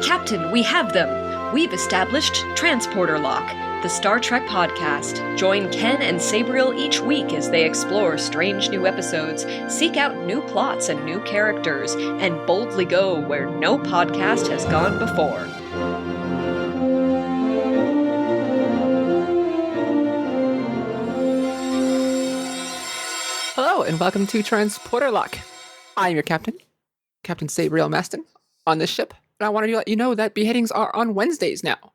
Captain, we have them! We've established Transporter Lock, the Star Trek podcast. Join Ken and Sabriel each week as they explore strange new episodes, seek out new plots and new characters, and boldly go where no podcast has gone before. Hello, and welcome to Transporter Lock. I'm your captain, Captain Sabriel Maston, on this ship. And I wanted to let you know that beheadings are on Wednesdays now.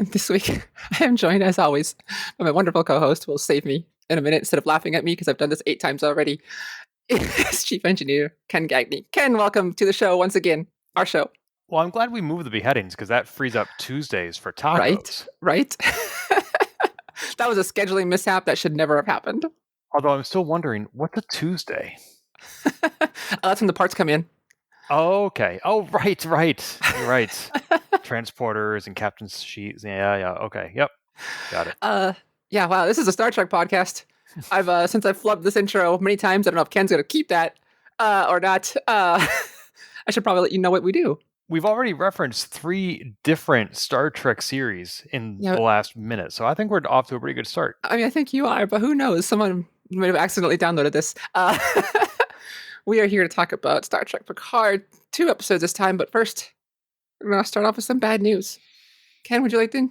This week, I am joined, as always, by my wonderful co-host, who will save me in a minute instead of laughing at me because I've done this 8 times already. It's Chief Engineer Ken Gagney. Ken, welcome to the show once again, our show. Well, I'm glad we moved the beheadings because that frees up Tuesdays for tacos. Right. That was a scheduling mishap that should never have happened. Although I'm still wondering, what's a Tuesday? That's when the parts come in. Oh, okay. Oh, right. You're right. Transporters and captain's sheets. Yeah. Okay. Yep. Got it. Yeah. Wow. This is a Star Trek podcast. Since I've flubbed this intro many times, I don't know if Ken's going to keep that or not. I should probably let you know what we do. We've already referenced 3 different Star Trek series in the last minute, so I think we're off to a pretty good start. I mean, I think you are, but who knows? Someone might have accidentally downloaded this. We are here to talk about Star Trek Picard, 2 episodes this time, but first, we're going to start off with some bad news. Ken, would you like to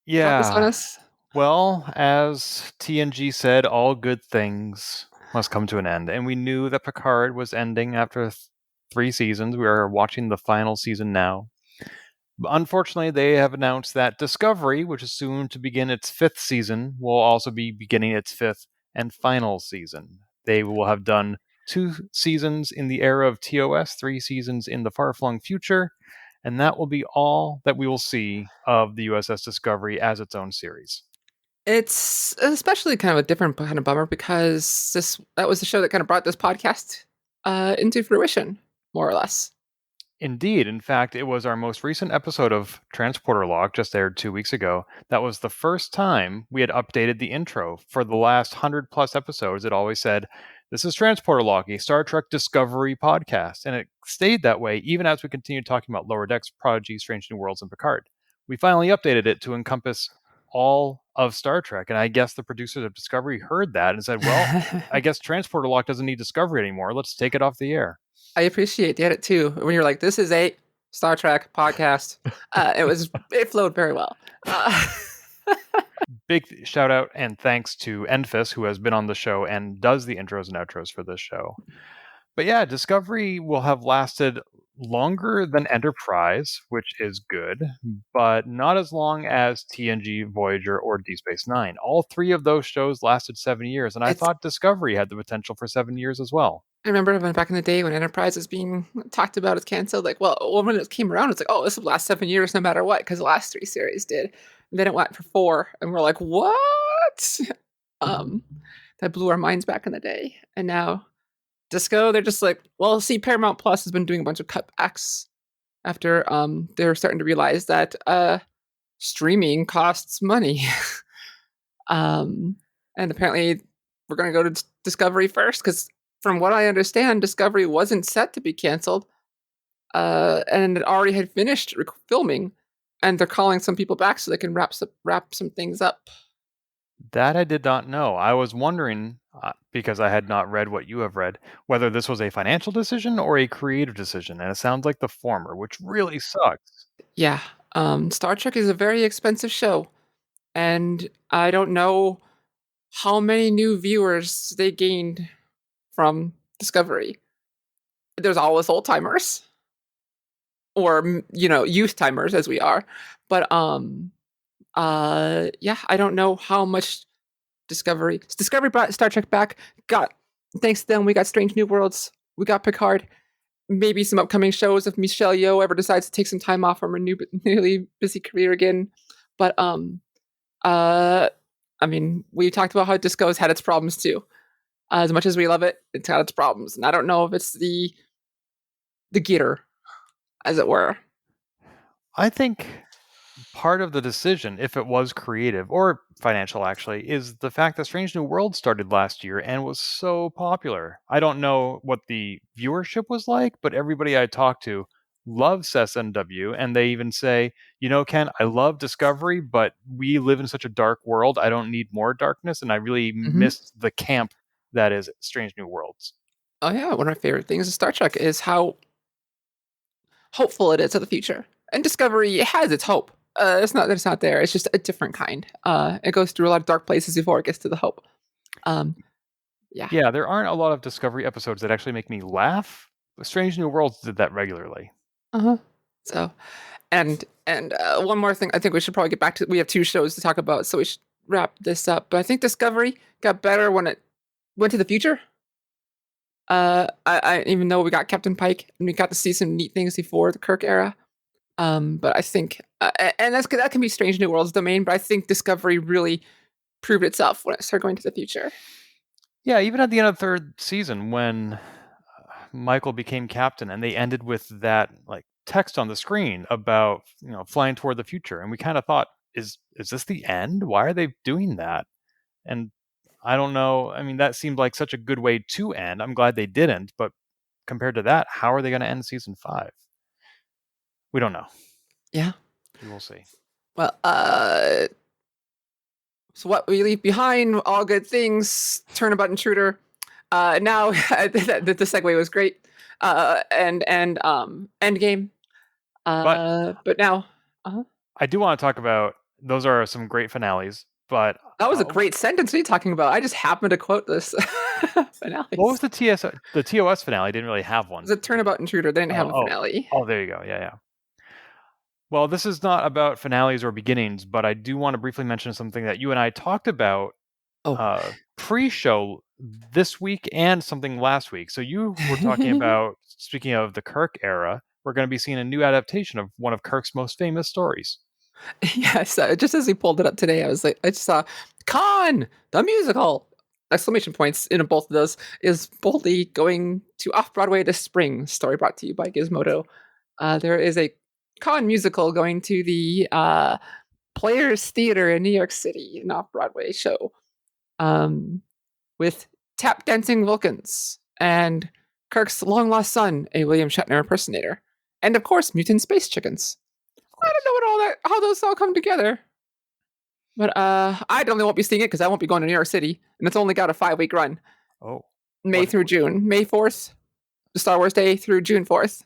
drop this on us? Well, as TNG said, all good things must come to an end, and we knew that Picard was ending after 3 seasons. We are watching the final season now. Unfortunately, they have announced that Discovery, which is soon to begin its 5th season, will also be beginning its 5th and final season. They will have done 2 seasons in the era of TOS, 3 seasons in the far-flung future, and that will be all that we will see of the USS Discovery as its own series. It's especially kind of a different kind of bummer because that was the show that kind of brought this podcast into fruition, more or less. Indeed. In fact, it was our most recent episode of Transporter Lock, just aired 2 weeks ago. That was the first time we had updated the intro. For the last 100+ episodes, it always said, "This is Transporter Lock, a Star Trek Discovery podcast." And it stayed that way even as we continued talking about Lower Decks, Prodigy, Strange New Worlds, and Picard. We finally updated it to encompass all of Star Trek, and I guess the producers of Discovery heard that and said, well, I guess Transporter Lock doesn't need Discovery anymore. Let's take it off the air. I appreciate the edit too. When you're like, "This is a Star Trek podcast," it flowed very well. Big shout out and thanks to Enfys, who has been on the show and does the intros and outros for this show. But yeah, Discovery will have lasted longer than Enterprise, which is good, but not as long as TNG, Voyager, or Deep Space Nine. All 3 of those shows lasted 7 years, and I thought Discovery had the potential for 7 years as well. I remember back in the day when Enterprise was being talked about as canceled, like, well, when it came around, it's like, oh, this will last 7 years no matter what, because the last 3 series did. And then it went for 4, and we're like, what? That blew our minds back in the day. And now Disco, they're just like, well, see, Paramount Plus has been doing a bunch of cutbacks after they're starting to realize that streaming costs money. And apparently we're going to go to Discovery first, because from what I understand, Discovery wasn't set to be canceled, and it already had finished filming, and they're calling some people back so they can wrap some things up. That I did not know. I was wondering, because I had not read what you have read, whether this was a financial decision or a creative decision, and it sounds like the former, which really sucks. Yeah, Star Trek is a very expensive show, and I don't know how many new viewers they gained from Discovery. There's always old timers, or youth timers as we are, but yeah, I don't know how much Discovery brought Star Trek back. Thanks to them, we got Strange New Worlds, we got Picard, maybe some upcoming shows if Michelle Yeoh ever decides to take some time off from her newly busy career again. But I mean, we talked about how Disco's had its problems too. As much as we love it, it's had its problems, and I don't know if it's the getter, as it were. I think part of the decision, if it was creative or financial actually, is the fact that Strange New Worlds started last year and was so popular. I don't know what the viewership was like, but everybody I talked to loves SNW, and they even say, Ken, I love Discovery, but we live in such a dark world. I don't need more darkness, and I really missed the camp that is Strange New Worlds. Oh yeah, one of my favorite things of Star Trek is how hopeful it is of the future. And Discovery has its hope. It's not that it's not there. It's just a different kind. It goes through a lot of dark places before it gets to the hope. Yeah. Yeah, there aren't a lot of Discovery episodes that actually make me laugh. Strange New Worlds did that regularly. So, and one more thing, I think we should probably get back to. We have 2 shows to talk about, so we should wrap this up. But I think Discovery got better when it went to the future. I even though we got Captain Pike and we got to see some neat things before the Kirk era. But I think, and that can be Strange New Worlds domain. But I think Discovery really proved itself when it started going to the future. Yeah, even at the end of the 3rd season, when Michael became captain, and they ended with that text on the screen about flying toward the future, and we kind of thought, is this the end? Why are they doing that? And I don't know. I mean, that seemed like such a good way to end. I'm glad they didn't, but compared to that, how are they going to end season 5? We don't know. Yeah, we will see. Well, so what we leave behind, all good things. Turnabout intruder. Now the segue was great. And Endgame. But now, I do want to talk about, those are some great finales. But that was a great sentence. What are you talking about? I just happened to quote this finale. What was the TOS finale? Didn't really have one. It was a Turnabout intruder. They didn't have a finale. Oh, there you go. Yeah. Well, this is not about finales or beginnings, but I do want to briefly mention something that you and I talked about pre-show this week and something last week. So you were talking about, speaking of the Kirk era, we're going to be seeing a new adaptation of one of Kirk's most famous stories. Yes, just as he pulled it up today, I was like, I just saw Khan, the musical! Exclamation points in both of those is boldly going to Off-Broadway this spring. Story brought to you by Gizmodo. There is a Khan musical going to the Players Theater in New York City, an Off-Broadway show, with tap dancing Vulcans and Kirk's long-lost son, a William Shatner impersonator, and of course, mutant space chickens. I don't know how those all come together. But I definitely won't be seeing it because I won't be going to New York City, and it's only got a 5-week run. Oh. May through June. May 4th, Star Wars Day through June 4th.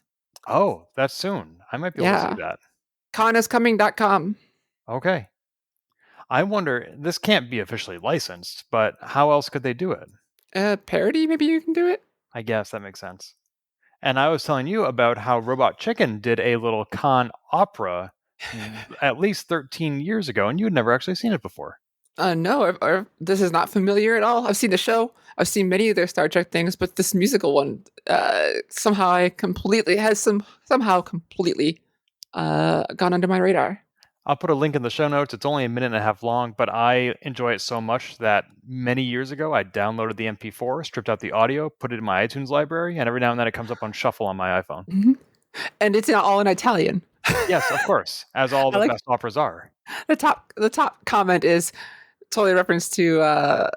Oh, that's soon. I might be able to see that. Coniscoming.com. Okay. I wonder, this can't be officially licensed, but how else could they do it? Parody, maybe you can do it? I guess that makes sense. And I was telling you about how Robot Chicken did a little Khan opera at least 13 years ago, and you had never actually seen it before. No, this is not familiar at all. I've seen the show. I've seen many of their Star Trek things, but this musical one somehow completely gone under my radar. I'll put a link in the show notes. It's only 1.5 minutes long, but I enjoy it so much that many years ago, I downloaded the MP4, stripped out the audio, put it in my iTunes library, and every now and then it comes up on shuffle on my iPhone. Mm-hmm. And it's all in Italian. Yes, of course, as all the best operas are. The top comment is totally a reference to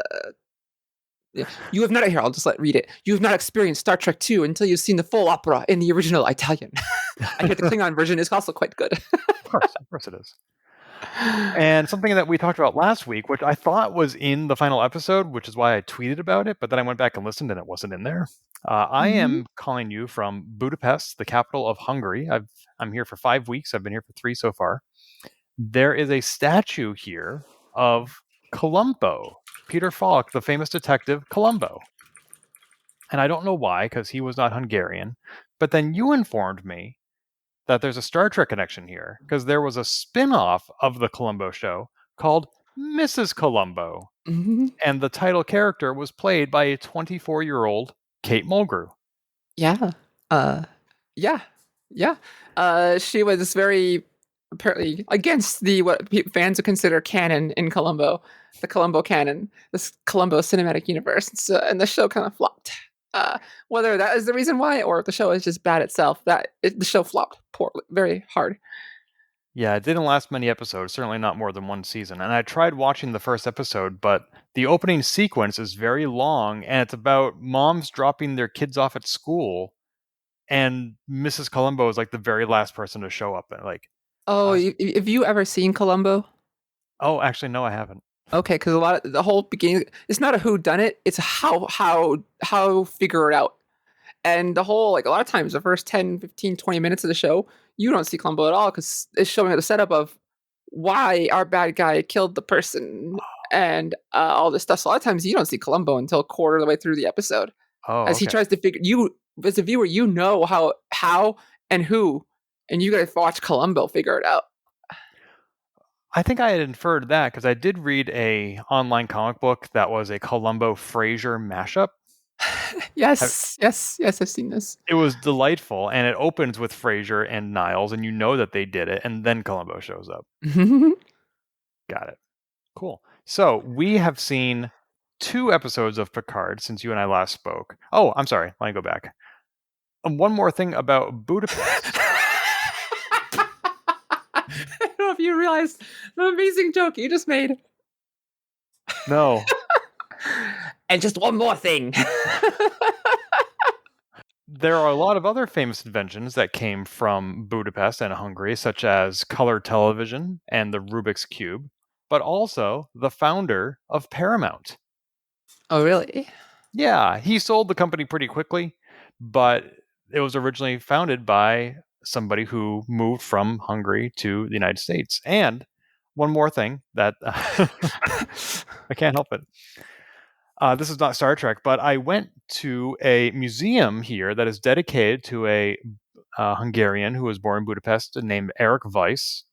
you have not here. I'll just read it. You have not experienced Star Trek 2 until you've seen the full opera in the original Italian. I hear the Klingon version is also quite good. Of course it is. And something that we talked about last week, which I thought was in the final episode, which is why I tweeted about it, but then I went back and listened and it wasn't in there. I am calling you from Budapest, the capital of Hungary. I'm here for 5 weeks. I've been here for 3 so far. There is a statue here of Columbo, Peter Falk, the famous detective Columbo. And I don't know why, because he was not Hungarian. But then you informed me that there's a Star Trek connection here, because there was a spin-off of the Columbo show called Mrs. Columbo. Mm-hmm. And the title character was played by a 24-year-old Kate Mulgrew. Yeah. She was very apparently against what fans would consider canon in Columbo, the Columbo canon, this Columbo cinematic universe. And the show kind of flopped. Whether that is the reason why, or if the show is just bad itself, the show flopped poorly, very hard. Yeah, it didn't last many episodes, certainly not more than 1 season. And I tried watching the first episode, but the opening sequence is very long, and it's about moms dropping their kids off at school and Mrs. Columbo is like the very last person to show up. And like, Oh, uh, have you ever seen Columbo? oh, actually, no, I haven't. Okay, because a lot of the whole beginning, it's not a who done it, it's how figure it out. And the whole, like, a lot of times, the first 10, 15, 20 minutes of the show, you don't see Columbo at all because it's showing the setup of why our bad guy killed the person and all this stuff. So a lot of times you don't see Columbo until a quarter of the way through the episode Oh, as he okay. tries to figure, you, as a viewer, you know how and who, and you gotta watch Columbo figure it out. I think I had inferred that because I did read a online comic book that was a Columbo Frasier mashup. Yes, I've seen this. It was delightful, and it opens with Frasier and Niles, and you know that they did it, and then Columbo shows up. Got it. Cool. So we have seen 2 episodes of Picard since you and I last spoke. Oh, I'm sorry. Let me go back. One more thing about Budapest. I don't know if you realized the amazing joke you just made. No. And just one more thing. There are a lot of other famous inventions that came from Budapest and Hungary, such as color television and the Rubik's Cube, but also the founder of Paramount. Oh, really? Yeah, he sold the company pretty quickly, but it was originally founded by somebody who moved from Hungary to the United States. And one more thing that I can't help it. This is not Star Trek, but I went to a museum here that is dedicated to a Hungarian who was born in Budapest named Eric Weiss.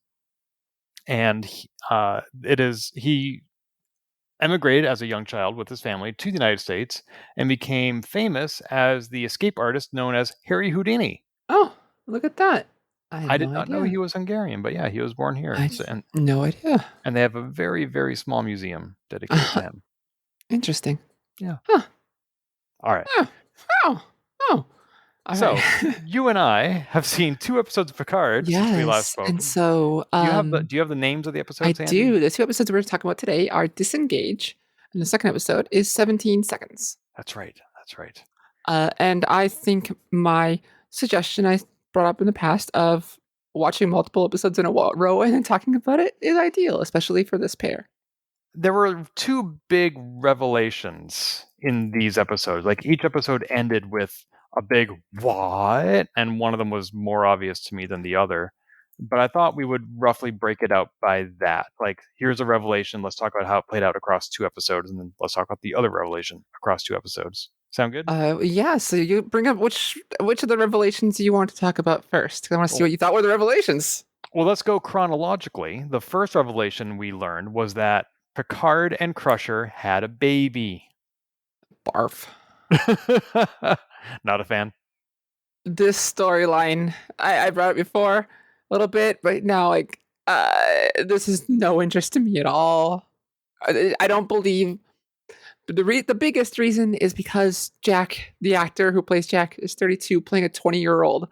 And he emigrated as a young child with his family to the United States and became famous as the escape artist known as Harry Houdini. Oh, look at that. I did not know he was Hungarian, but yeah, he was born here. No idea. And they have a very, very small museum dedicated to him. Interesting. Yeah. Huh. All right. Oh. All so right. you and I have seen 2 episodes of Picard since we last spoke. And so do you have the names of the episodes? I Andy? do. The 2 episodes we're talking about today are Disengage, and the second episode is 17 Seconds. That's right. And I think my suggestion I brought up in the past of watching multiple episodes in a row and then talking about it is ideal, especially for this pair. There were 2 big revelations in these episodes. Like each episode ended with a big what, and one of them was more obvious to me than the other. But I thought we would roughly break it out by that. Like, here's a revelation. Let's talk about how it played out across 2 episodes, and then let's talk about the other revelation across 2 episodes. Sound good? Yeah. So you bring up which of the revelations you want to talk about first? Because I want to see what you thought were the revelations. Well, let's go chronologically. The first revelation we learned was that Picard and Crusher had a baby. Barf. Not a fan. This storyline, I brought it before a little bit, but now like this is no interest to me at all. I don't believe. The biggest reason is because Jack, the actor who plays Jack, is 32, playing a 20-year-old,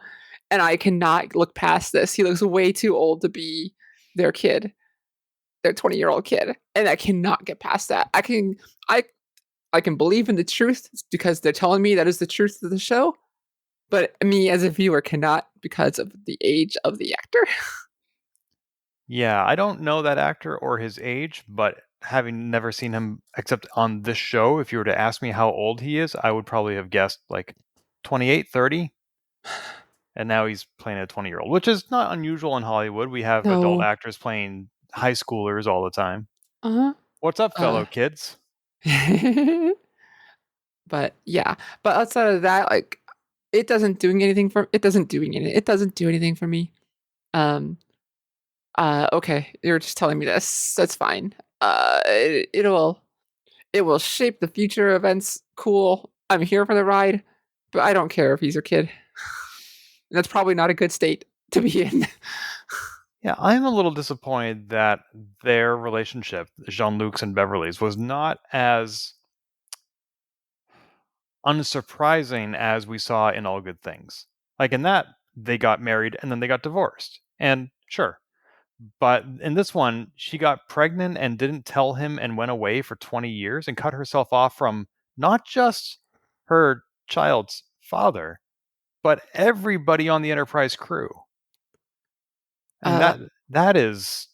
and I cannot look past this. He looks way too old to be their kid, their 20-year-old kid, and I cannot get past that. I can believe in the truth because they're telling me that is the truth of the show, but me as a viewer cannot because of the age of the actor. Yeah, I don't know that actor or his age, but having never seen him except on this show, if you were to ask me how old he is, I would probably have guessed like 28, 30. And now he's playing a 20-year-old, which is not unusual in Hollywood. We have adult actors playing high schoolers all the time. What's up, fellow kids? But yeah, but outside of that, like it doesn't do anything for me. Okay, you're just telling me this. That's fine. It will shape the future events. Cool. I'm here for the ride, but I don't care if he's your kid. That's probably not a good state to be in. Yeah, I'm a little disappointed that their relationship, Jean-Luc's and Beverly's, was not as unsurprising as we saw in All Good Things. Like in that, they got married and then they got divorced. And sure. But in this one, she got pregnant and didn't tell him and went away for 20 years and cut herself off from not just her child's father, but everybody on the Enterprise crew. And Uh, that is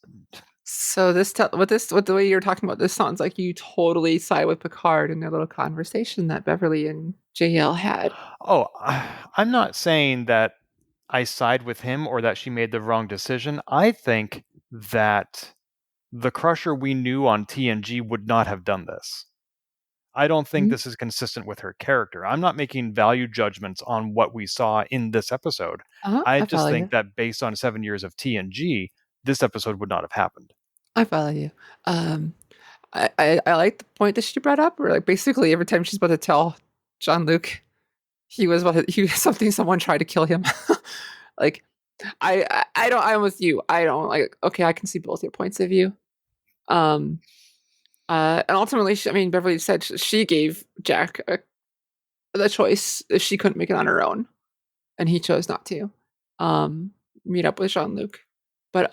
so with the way you're talking about this sounds like you totally side with Picard in their little conversation that Beverly and JL had. oh, I'm not saying that I side with him or that she made the wrong decision. I think that the Crusher we knew on TNG would not have done this. I don't think Mhm. this is consistent with her character. I'm not making value judgments on what we saw in this episode. I I just follow think you. that based on 7 years of TNG, this episode would not have happened. I follow you. Um, I like the point that she brought up, where like basically every time she's about to tell Jean-Luc he was something someone tried to kill him. Like I don't I'm with you. I don't like okay, I can see both your points of view. Um and ultimately I mean Beverly said she gave Jack the choice if she couldn't make it on her own and he chose not to um meet up with Jean-Luc. But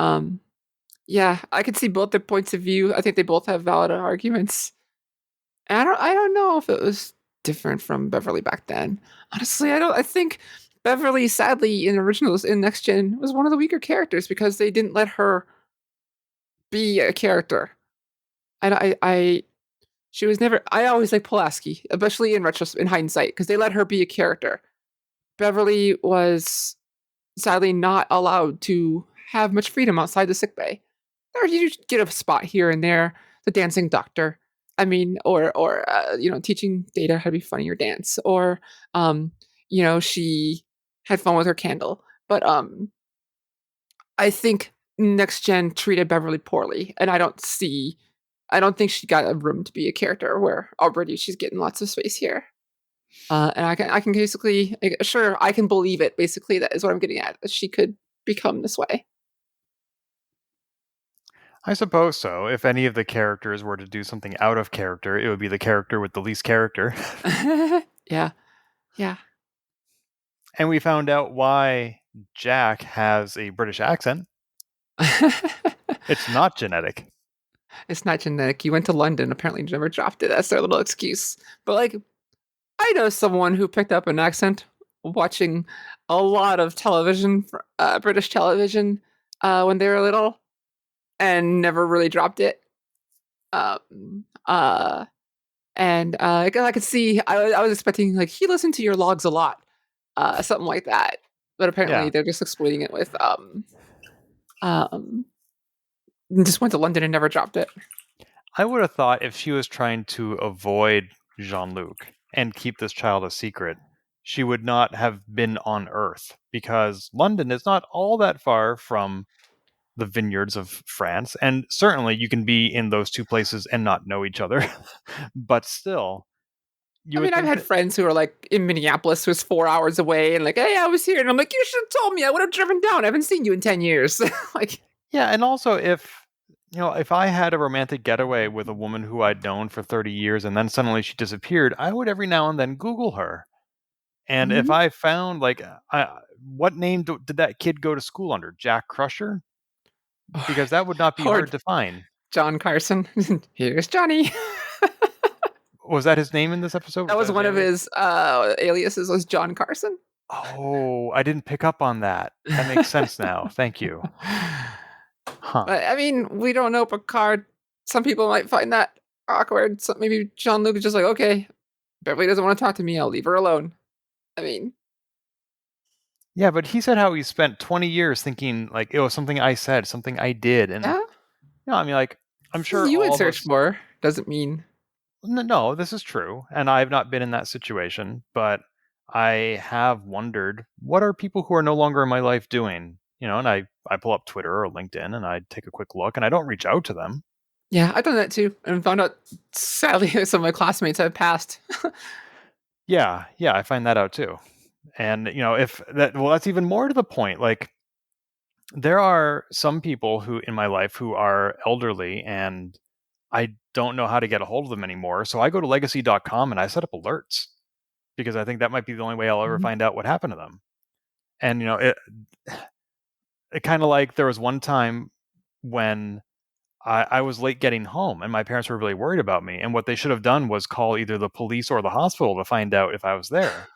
yeah, I could see both their points of view. I think they both have valid arguments. And I don't know if it was different from Beverly back then. Honestly, I think Beverly, sadly, in originals in Next Gen, was one of the weaker characters because they didn't let her be a character. And she was never. I always like Pulaski, especially in hindsight, because they let her be a character. Beverly was sadly not allowed to have much freedom outside the sickbay. Or you get a spot here and there, the dancing doctor. I mean, or teaching Data how to be funny or dance, or she had fun with her candle. But I think Next Gen treated Beverly poorly, and I don't think she got a room to be a character where already she's getting lots of space here. And I can basically sure I can believe it. Basically, that is what I'm getting at. That she could become this way. I suppose so. If any of the characters were to do something out of character, it would be the character with the least character. Yeah, yeah. And we found out why Jack has a British accent. It's not genetic. It's not genetic. You went to London, apparently never dropped it. That's their little excuse. But like, I know someone who picked up an accent watching a lot of television, British television, when they were little, and never really dropped it. Um, uh, and I could see. I was expecting like he listened to your logs a lot, something like that. But apparently Yeah. they're just exploiting it with um, just went to London and never dropped it. I would have thought if she was trying to avoid Jean-Luc and keep this child a secret, she would not have been on Earth, because London is not all that far from the vineyards of France, and certainly you can be in those two places and not know each other. But still, you I would mean, I've think had that, friends who are like in Minneapolis, who's 4 hours away, and like, hey, I was here, and I'm like, you should have told me. I would have driven down. I haven't seen you in 10 years. Like, yeah, and also if I had a romantic getaway with a woman who I'd known for 30 years and then suddenly she disappeared, I would every now and then Google her. And if mhm. I found what name did that kid go to school under? Jack Crusher? Because that would not be Or hard to find. John Carson. Here's Johnny. Was that his name in this episode? That Was that was his one of alias? his aliases. Was John Carson. Oh, I didn't pick up on that. That makes sense now. Thank you. Huh. But I mean, we don't know Picard. Some people might find that awkward. So maybe John Luke is just like, okay, Beverly doesn't want to talk to me. I'll leave her alone. I mean, Yeah, but he said how he spent 20 years thinking like it was something I said, something I did. And yeah, I mean, like, I'm sure you would all of search us. more. Doesn't mean No, this is true. And I've not been in that situation, but I have wondered what are people who are no longer in my life doing? And I pull up Twitter or LinkedIn and I take a quick look and I don't reach out to them. yeah, I've done that too, and found out sadly some of my classmates have passed. Yeah, I find that out too. And if that well, that's even more to the point. Like there are some people who in my life who are elderly and I don't know how to get a hold of them anymore. So I go to legacy.com and I set up alerts because I think that might be the only way I'll ever Mhm. find out what happened to them. And it kind of like there was one time when I was late getting home and my parents were really worried about me. And what they should have done was call either the police or the hospital to find out if I was there.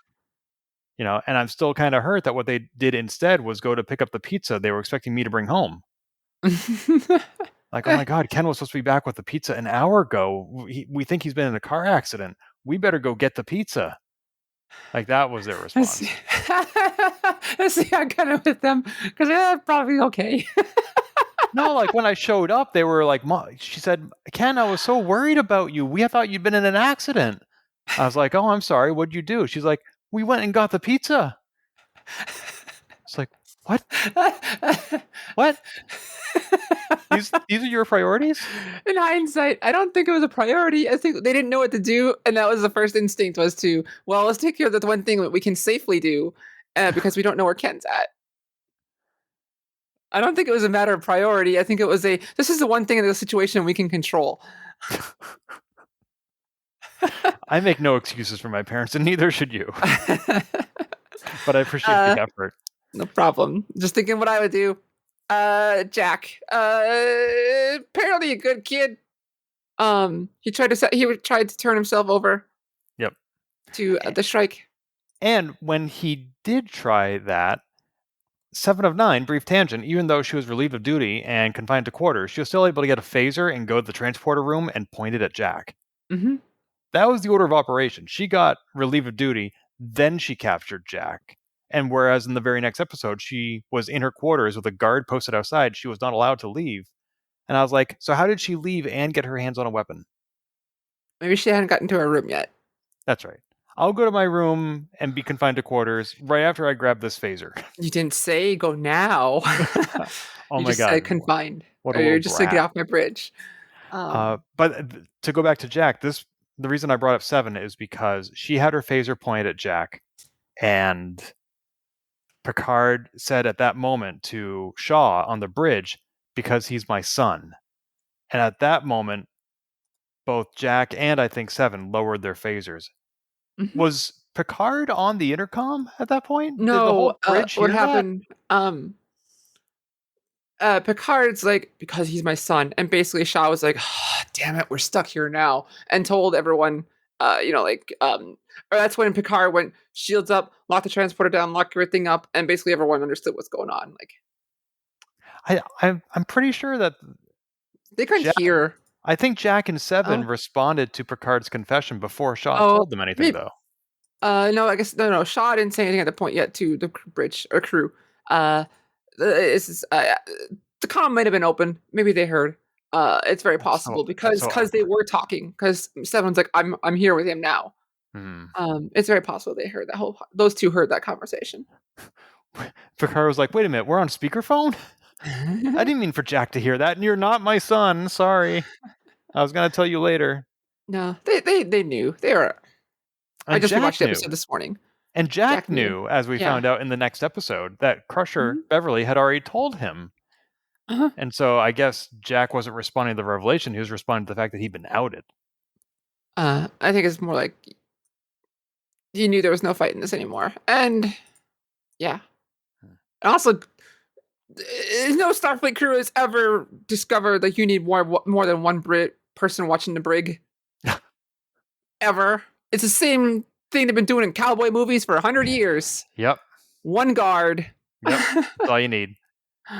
And I'm still kind of hurt that what they did instead was go to pick up the pizza they were expecting me to bring home. Like, oh my God, Ken was supposed to be back with the pizza an hour ago. We think he's been in a car accident. We better go get the pizza. Like, that was their response. See, I'm kind of with them because they're probably okay. No, like when I showed up, they were like, she said, Ken, I was so worried about you. We thought you'd been in an accident. I was like, oh, I'm sorry. What'd you do? She's like, we went and got the pizza. It's like, what? What? These are your priorities? In hindsight, I don't think it was a priority. I think they didn't know what to do, and that was the first instinct was to, well, let's take care of the one thing that we can safely do, because we don't know where Ken's at. I don't think it was a matter of priority. I think it was this is the one thing in the situation we can control. I make no excuses for my parents, and neither should you. But I appreciate the effort. No problem. Just thinking what I would do. Jack. Apparently a good kid. He tried to turn himself over. Yep. To the Shrike. And when he did try that, 7 of 9, brief tangent, even though she was relieved of duty and confined to quarters, she was still able to get a phaser and go to the transporter room and point it at Jack. Mm-hmm. That was the order of operation. She got relieved of duty, then she captured Jack. And whereas in the very next episode, she was in her quarters with a guard posted outside, she was not allowed to leave. And I was like, so how did she leave and get her hands on a weapon? Maybe she hadn't gotten to her room yet. That's right. I'll go to my room and be confined to quarters right after I grab this phaser. You didn't say go now. Oh you my just God. said confined. What or you're just to get off my bridge. But to go back to Jack, the reason I brought up 7 is because she had her phaser pointed at Jack, and Picard said at that moment to Shaw on the bridge, because he's my son. And at that moment, both Jack and I think 7 lowered their phasers. Mm-hmm. Was Picard on the intercom at that point? No. Did the whole bridge what hear happened? Picard's like, because he's my son, and basically Shaw was like, oh, damn it, we're stuck here now, and told everyone, or that's when Picard went shields up, locked the transporter down, locked everything up, and basically everyone understood what's going on. Like, I'm pretty sure that they couldn't hear. I think Jack and 7 responded to Picard's confession before Shaw told them anything, though. No, I guess no. Shaw didn't say anything at the point yet to the bridge or crew. The comm might have been open. Maybe they heard. It's very possible because they were talking. Because 7's like, I'm here with him now. It's very possible they heard those two heard that conversation. Picard was like, wait a minute, we're on speakerphone? I didn't mean for Jack to hear that, and you're not my son. Sorry. I was going to tell you later. No, they knew. They were. I just watched the episode this morning. And Jack knew, as we found out in the next episode, that Crusher Beverly had already told him. Uh-huh. And so I guess Jack wasn't responding to the revelation. He was responding to the fact that he'd been outed. I think it's more like you knew there was no fight in this anymore. And yeah. And also, no Starfleet crew has ever discovered that you need more than one person watching the brig. Ever. It's the same thing they've been doing in cowboy movies for 100 years. Yep. One guard. Yep. That's all you need.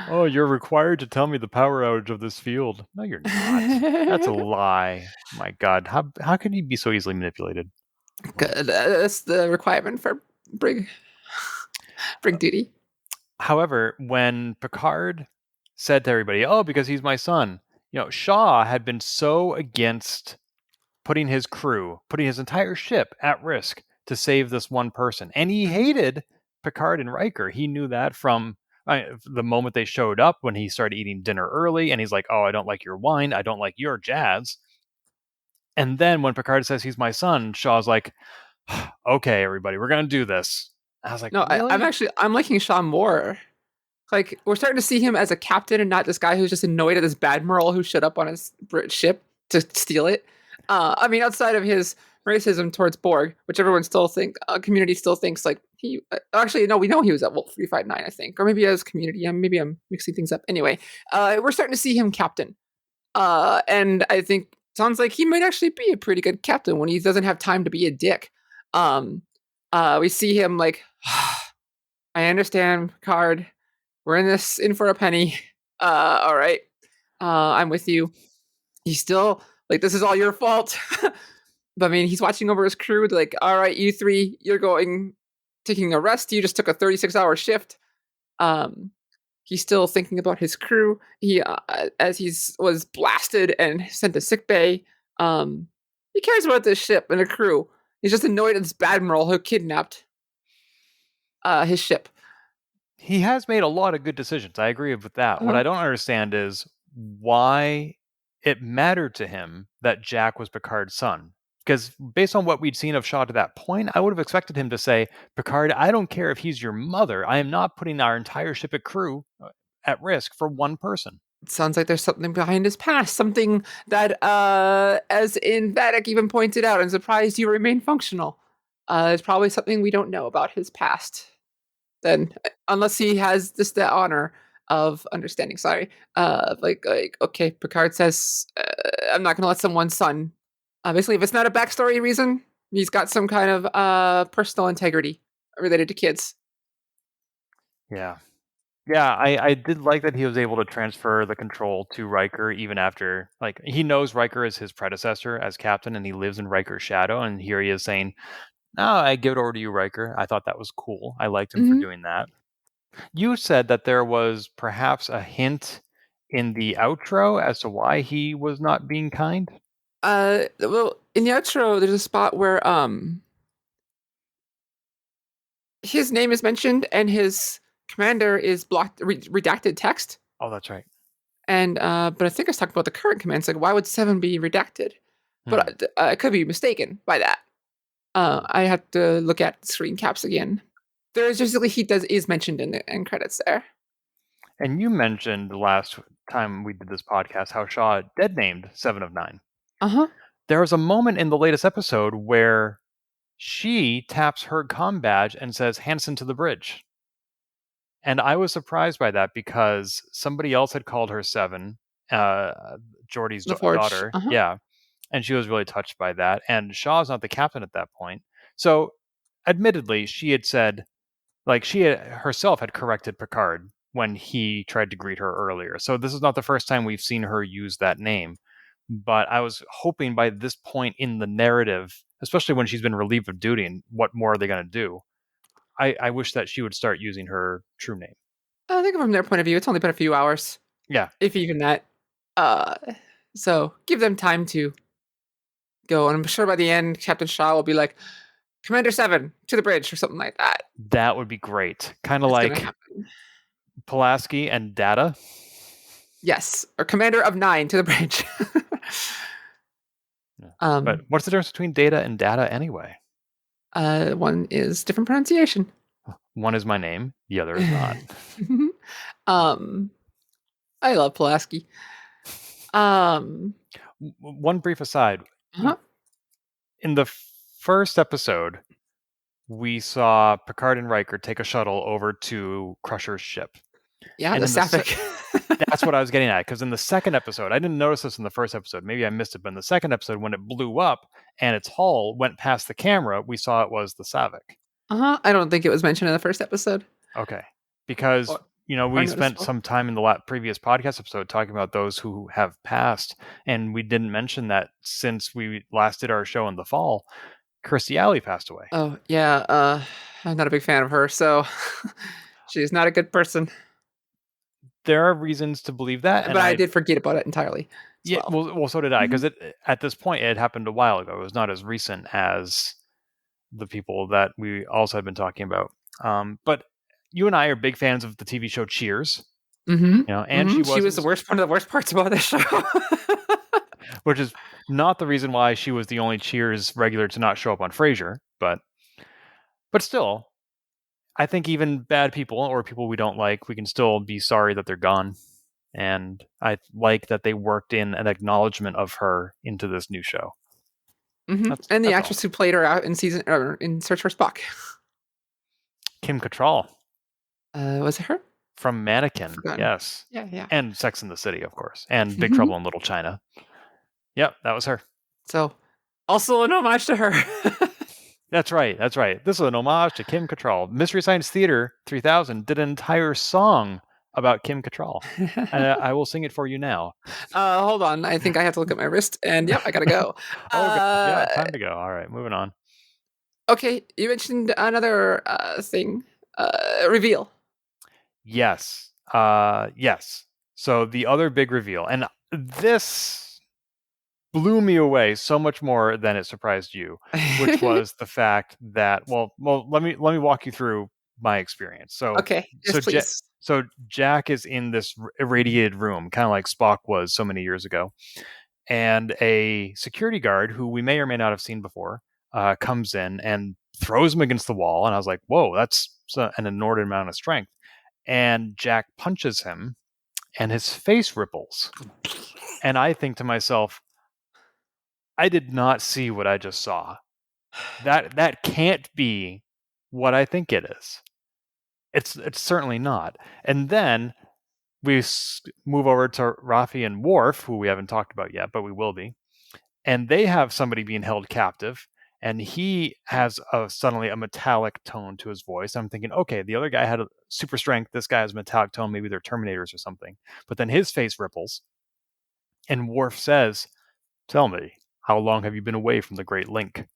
Oh, you're required to tell me the power outage of this field. No, you're not. That's a lie. My God. How can you be so easily manipulated? Good. That's the requirement for brig duty. However, when Picard said to everybody, oh, because he's my son, Shaw had been so against putting his crew, putting his entire ship at risk to save this one person. And he hated Picard and Riker. He knew that from the moment they showed up, when he started eating dinner early, and he's like, oh, I don't like your wine, I don't like your jazz. And then when Picard says he's my son, Shaw's like, okay, everybody, we're going to do this. I was like, no, really? I'm liking Shaw more. Like, we're starting to see him as a captain and not this guy who's just annoyed at this Admiral who showed up on his ship to steal it. I mean, outside of his racism towards Borg, which everyone still community still thinks like he. Actually, no, we know he was at Wolf 359, I think, or maybe as community. Maybe I'm mixing things up. Anyway, we're starting to see him captain, and I think sounds like he might actually be a pretty good captain when he doesn't have time to be a dick. We see him like, I understand, Picard. We're in for a penny. All right. I'm with you. He's still like, this is all your fault. But I mean, he's watching over his crew. Like, all right, you three, taking a rest. You just took a 36-hour shift. He's still thinking about his crew. He, as was blasted and sent to sick bay. He cares about this ship and the crew. He's just annoyed at this admiral who kidnapped his ship. He has made a lot of good decisions. I agree with that. What I don't understand is why it mattered to him that Jack was Picard's son. Because based on what we'd seen of Shaw to that point, I would have expected him to say, Picard, I don't care if he's your mother. I am not putting our entire ship at crew at risk for one person. It sounds like there's something behind his past, something that, as in Vadic even pointed out, I'm surprised you remain functional. There's probably something we don't know about his past. Then, unless he has the honor of understanding. Sorry, like okay, Picard says, I'm not going to let someone's son. Basically, if it's not a backstory reason, he's got some kind of personal integrity related to kids. Yeah. Yeah, I did like that he was able to transfer the control to Riker even after, like, he knows Riker is his predecessor as captain and he lives in Riker's shadow. And here he is saying, no, I give it over to you, Riker. I thought that was cool. I liked him for doing that. You said that there was perhaps a hint in the outro as to why he was not being kind. Well, in the outro, there's a spot where his name is mentioned and his commander is blocked, redacted text. Oh, that's right. And but I think I was talking about the current commands. Like, why would 7 be redacted? But I could be mistaken by that. I have to look at screen caps again. There is just is mentioned in the end credits there. And you mentioned the last time we did this podcast how Shaw dead named 7 of 9. There was a moment in the latest episode where she taps her comm badge and says Hanson to the bridge. And I was surprised by that because somebody else had called her 7, Geordie's daughter. Yeah. And she was really touched by that. And Shaw's not the captain at that point. So, admittedly, she had said, like, she herself had corrected Picard when he tried to greet her earlier. So this is not the first time we've seen her use that name. But I was hoping by this point in the narrative, especially when she's been relieved of duty, and what more are they going to do? I wish that she would start using her true name. I think from their point of view, it's only been a few hours. Yeah. If even that. So give them time to go. And I'm sure by the end, Captain Shaw will be like, Commander 7 to the bridge or something like that. That would be great. Kind of like Pulaski and Data. Yes. Or Commander of 9 to the bridge. But what's the difference between Data and Data anyway? One is different pronunciation. One is my name. The other is not. I love Pulaski. One brief aside. In the first episode, we saw Picard and Riker take a shuttle over to Crusher's ship. Yeah, and the Sapphic. That's what I was getting at, because in the second episode, I didn't notice this in the first episode. Maybe I missed it, but in the second episode, when it blew up and its hull went past the camera, we saw it was the Savic. I don't think it was mentioned in the first episode. Okay. Because, we spent some time in the previous podcast episode talking about those who have passed, and we didn't mention that since we last did our show in the fall, Kirstie Alley passed away. Oh, yeah. I'm not a big fan of her, so she's not a good person. There are reasons to believe that. But I did forget about it entirely. Yeah, well, so did I, because at this point, it happened a while ago. It was not as recent as the people that we also had been talking about. But you and I are big fans of the TV show Cheers. And she was one of the worst parts about this show. Which is not the reason why she was the only Cheers regular to not show up on Frasier, but still, I think even bad people or people we don't like, we can still be sorry that they're gone. And I like that they worked in an acknowledgement of her into this new show. And the actress who played her out in Search for Spock. Kim Cattrall. Was it her? From Mannequin, yes. Yeah. And Sex and the City, of course. And Big Trouble in Little China. Yep, that was her. So, also an homage to her. That's right. This is an homage to Kim Cattrall. Mystery Science Theater 3000 did an entire song about Kim Cattrall. I will sing it for you now. Hold on. I think I have to look at my wrist, and yep, I gotta go. Okay. Yeah, time to go. All right, moving on. Okay, you mentioned another thing. Reveal. Yes. Yes. So the other big reveal, and this blew me away so much more than it surprised you, which was the fact that well, let me walk you through my experience. So Okay, yes, please. So Jack is in this irradiated room, kind of like Spock was so many years ago, and a security guard who we may or may not have seen before comes in and throws him against the wall, and I was like, "Whoa, that's an inordinate amount of strength." And Jack punches him, and his face ripples, and I think to myself, I did not see what I just saw. That can't be what I think it is. It's certainly not. And then we move over to Rafi and Worf, who we haven't talked about yet, but we will be. And they have somebody being held captive, and he has suddenly a metallic tone to his voice. I'm thinking, okay, the other guy had a super strength. This guy has a metallic tone. Maybe they're Terminators or something. But then his face ripples, and Worf says, "Tell me, how long have you been away from the Great Link?"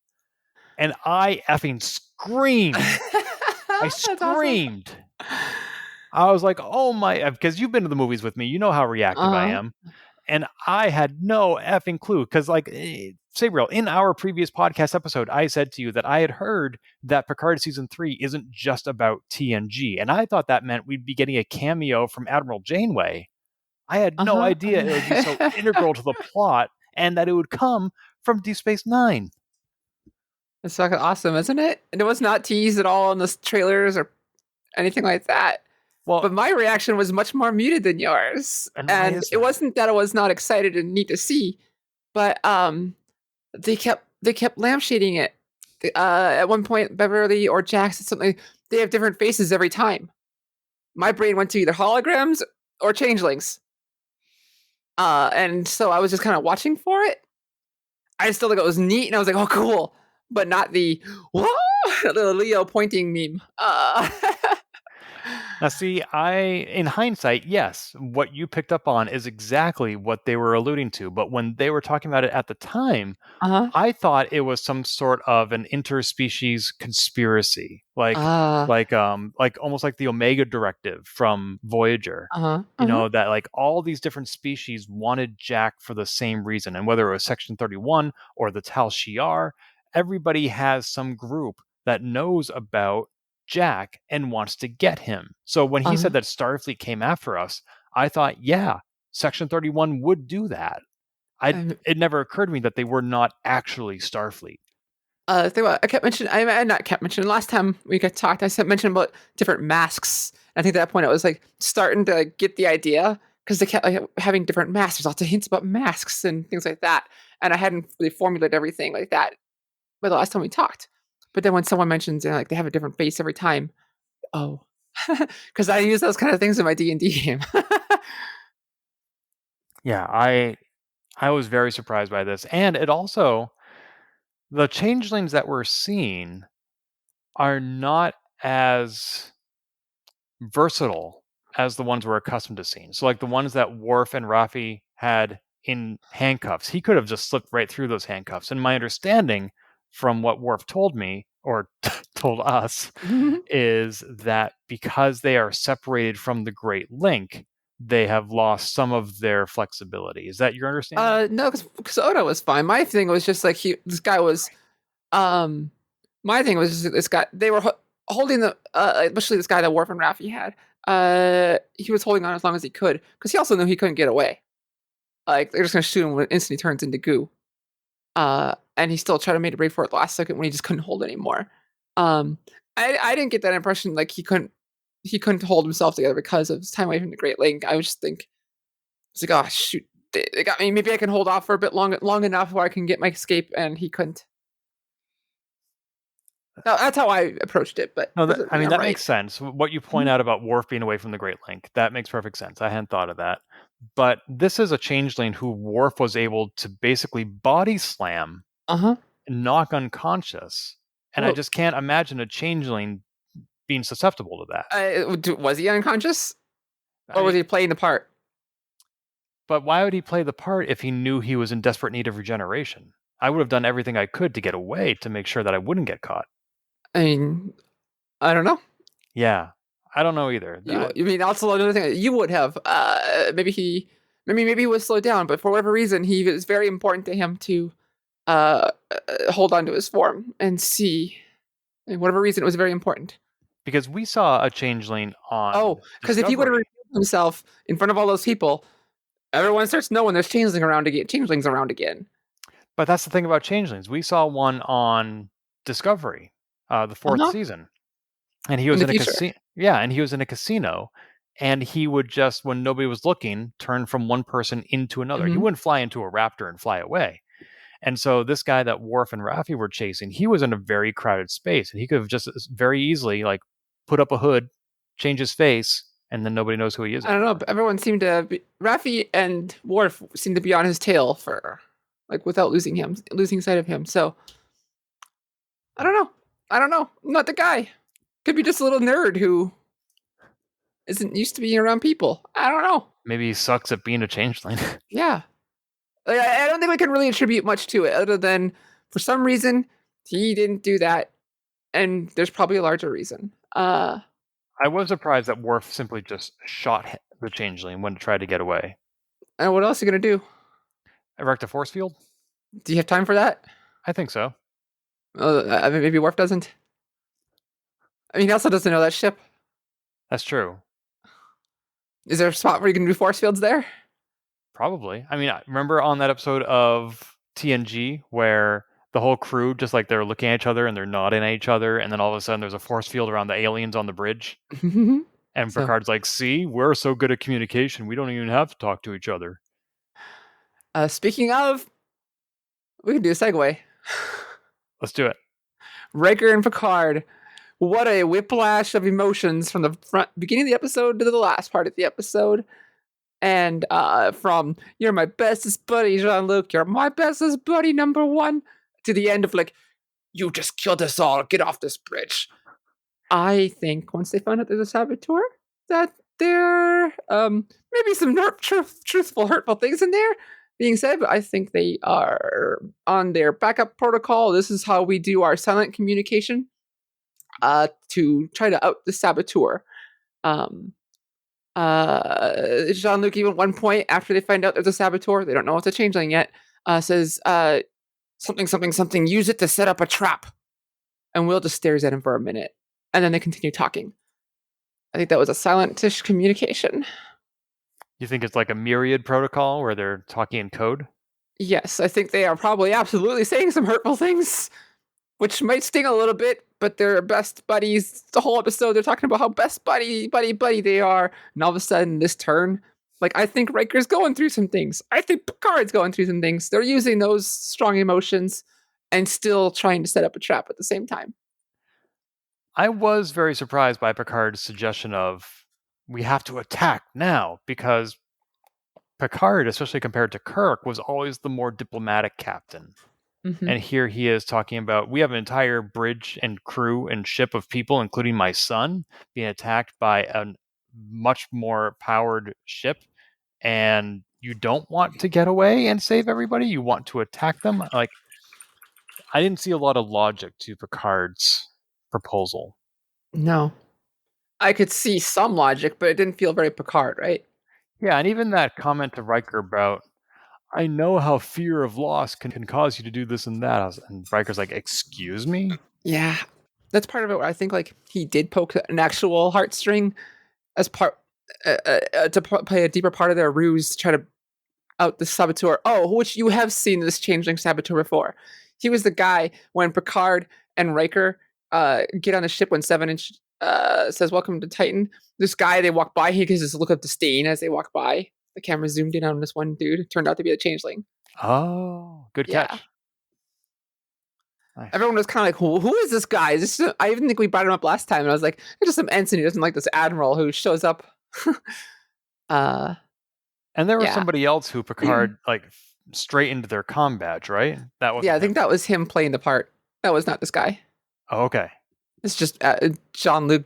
And I effing screamed. I screamed. Awesome. I was like, oh my, because you've been to the movies with me. You know how reactive I am. And I had no effing clue. Because, like, Sabriel, in our previous podcast episode, I said to you that I had heard that Picard Season 3 isn't just about TNG. And I thought that meant we'd be getting a cameo from Admiral Janeway. I had no idea it would be so integral to the plot and that it would come from Deep Space Nine. It's fucking awesome, isn't it? And it was not teased at all in the trailers or anything like that. Well, but my reaction was much more muted than yours. And it wasn't that I was not excited and neat to see, but they kept lampshading it. At one point, Beverly or Jack said something. They have different faces every time. My brain went to either holograms or changelings. And so I was just kind of watching for it. I still think it was neat, and I was like, "Oh, cool," but not the "whoa," the Leo pointing meme. Now, see, in hindsight, yes, what you picked up on is exactly what they were alluding to. But when they were talking about it at the time, I thought it was some sort of an interspecies conspiracy, like almost like the Omega Directive from Voyager. You know, that like all these different species wanted Jack for the same reason, and whether it was Section 31 or the Tal Shiar, everybody has some group that knows about Jack and wants to get him. So when he said that Starfleet came after us, I thought, yeah, Section 31 would do that. It never occurred to me that they were not actually Starfleet. I kept mentioning, last time we got talked, I mentioned about different masks. I think at that point I was like starting to get the idea because they kept having different masks. There's lots of hints about masks and things like that. And I hadn't really formulated everything like that by the last time we talked. But then when someone mentions like they have a different face every time, because I use those kind of things in my D&D game. Yeah, I was very surprised by this, and it also, the changelings that we're seeing are not as versatile as the ones we're accustomed to seeing. So, like the ones that Worf and Rafi had in handcuffs, he could have just slipped right through those handcuffs. And my understanding from what Worf told me, or told us, is that because they are separated from the Great Link, they have lost some of their flexibility. Is that your understanding? No, because Odo was fine. My thing was just like this guy was, my thing was just this guy, they were holding the, especially this guy that Worf and Rafi had, he was holding on as long as he could, because he also knew he couldn't get away. Like, they're just going to shoot him when instantly turns into goo. And he still tried to make a break for it last second when he just couldn't hold anymore. I didn't get that impression like he couldn't hold himself together because of his time away from the Great Link. I would just think, it's like, oh shoot, they got me. Maybe I can hold off for a bit long enough where I can get my escape, and he couldn't. No, that's how I approached it. But no, that makes sense. What you point out about Worf being away from the Great Link, that makes perfect sense. I hadn't thought of that. But this is a changeling who Worf was able to basically body slam, knock unconscious, And I just can't imagine a changeling being susceptible to that. Was he unconscious? Or was he playing the part? But why would he play the part if he knew he was in desperate need of regeneration? I would have done everything I could to get away to make sure that I wouldn't get caught. I mean, I don't know. Yeah, I don't know either. You mean also another thing you would have? Maybe he was slowed down, but for whatever reason, he was very important to him to hold on to his form and see. And whatever reason, it was very important. Because we saw a changeling on. Oh, because if he would have revealed himself in front of all those people, everyone starts knowing there's changelings around again. But that's the thing about changelings. We saw one on Discovery, the fourth season, and he was in a casino. Yeah, and he was in a casino, and he would just, when nobody was looking, turn from one person into another. He wouldn't fly into a raptor and fly away. And so this guy that Worf and Raffi were chasing, he was in a very crowded space, and he could have just very easily put up a hood, change his face, and then nobody knows who he is. I don't know, but everyone seemed to be, Raffi and Worf seemed to be on his tail for without losing sight of him. So I don't know. I'm not the guy. Could be just a little nerd who isn't used to being around people. I don't know. Maybe he sucks at being a changeling. Yeah. I don't think we can really attribute much to it other than for some reason he didn't do that, and there's probably a larger reason. I was surprised that Worf simply just shot the changeling when to try to get away. And what else are you going to do? Erect a force field? Do you have time for that? I think so. Maybe Worf doesn't. I mean, he also doesn't know that ship. That's true. Is there a spot where you can do force fields there? Probably. I mean, remember on that episode of TNG where the whole crew just they're looking at each other and they're nodding at each other, and then all of a sudden there's a force field around the aliens on the bridge, and Picard's like, "See, we're so good at communication, we don't even have to talk to each other." Speaking of, we can do a segue. Let's do it. Riker and Picard. What a whiplash of emotions from the beginning of the episode to the last part of the episode. And from "you're my bestest buddy, Jean-Luc, you're my bestest buddy number one," to the end of "you just killed us all, get off this bridge." I think once they find out there's a saboteur, that there maybe some truthful, hurtful things in there being said, but I think they are on their backup protocol. This is how we do our silent communication to try to out the saboteur. Jean-Luc, even at one point after they find out there's a saboteur, they don't know it's a changeling yet, says something, use it to set up a trap. And Will just stares at him for a minute, and then they continue talking. I think that was a silent-ish communication. You think it's like a myriad protocol where they're talking in code? Yes, I think they are probably absolutely saying some hurtful things, which might sting a little bit, but they're best buddies. The whole episode, they're talking about how best buddy they are. And all of a sudden, this turn, I think Riker's going through some things. I think Picard's going through some things. They're using those strong emotions and still trying to set up a trap at the same time. I was very surprised by Picard's suggestion of, we have to attack now, because Picard, especially compared to Kirk, was always the more diplomatic captain. Mm-hmm. And here he is talking about, we have an entire bridge and crew and ship of people, including my son, being attacked by a much more powered ship. And you don't want to get away and save everybody? You want to attack them? I didn't see a lot of logic to Picard's proposal. No. I could see some logic, but it didn't feel very Picard, right? Yeah, and even that comment to Riker about, I know how fear of loss can cause you to do this and that. And Riker's like, excuse me? Yeah. That's part of it where I think he did poke an actual heartstring as part to play a deeper part of their ruse to try to out the saboteur. Oh, which you have seen this changeling saboteur before. He was the guy when Picard and Riker get on the ship when 7-inch says, "Welcome to Titan." This guy, they walk by, he gives this look of disdain as they walk by. The camera zoomed in on this one dude. It turned out to be a changeling. Oh, good catch. Nice. Everyone was kind of who is this guy? I even think we brought him up last time, and I was like, there's just some ensign who doesn't like this admiral who shows up. And there was somebody else who Picard straight into their comm badge, right? That was I think that was him playing the part. That was not this guy. Oh, okay. It's just Jean-Luc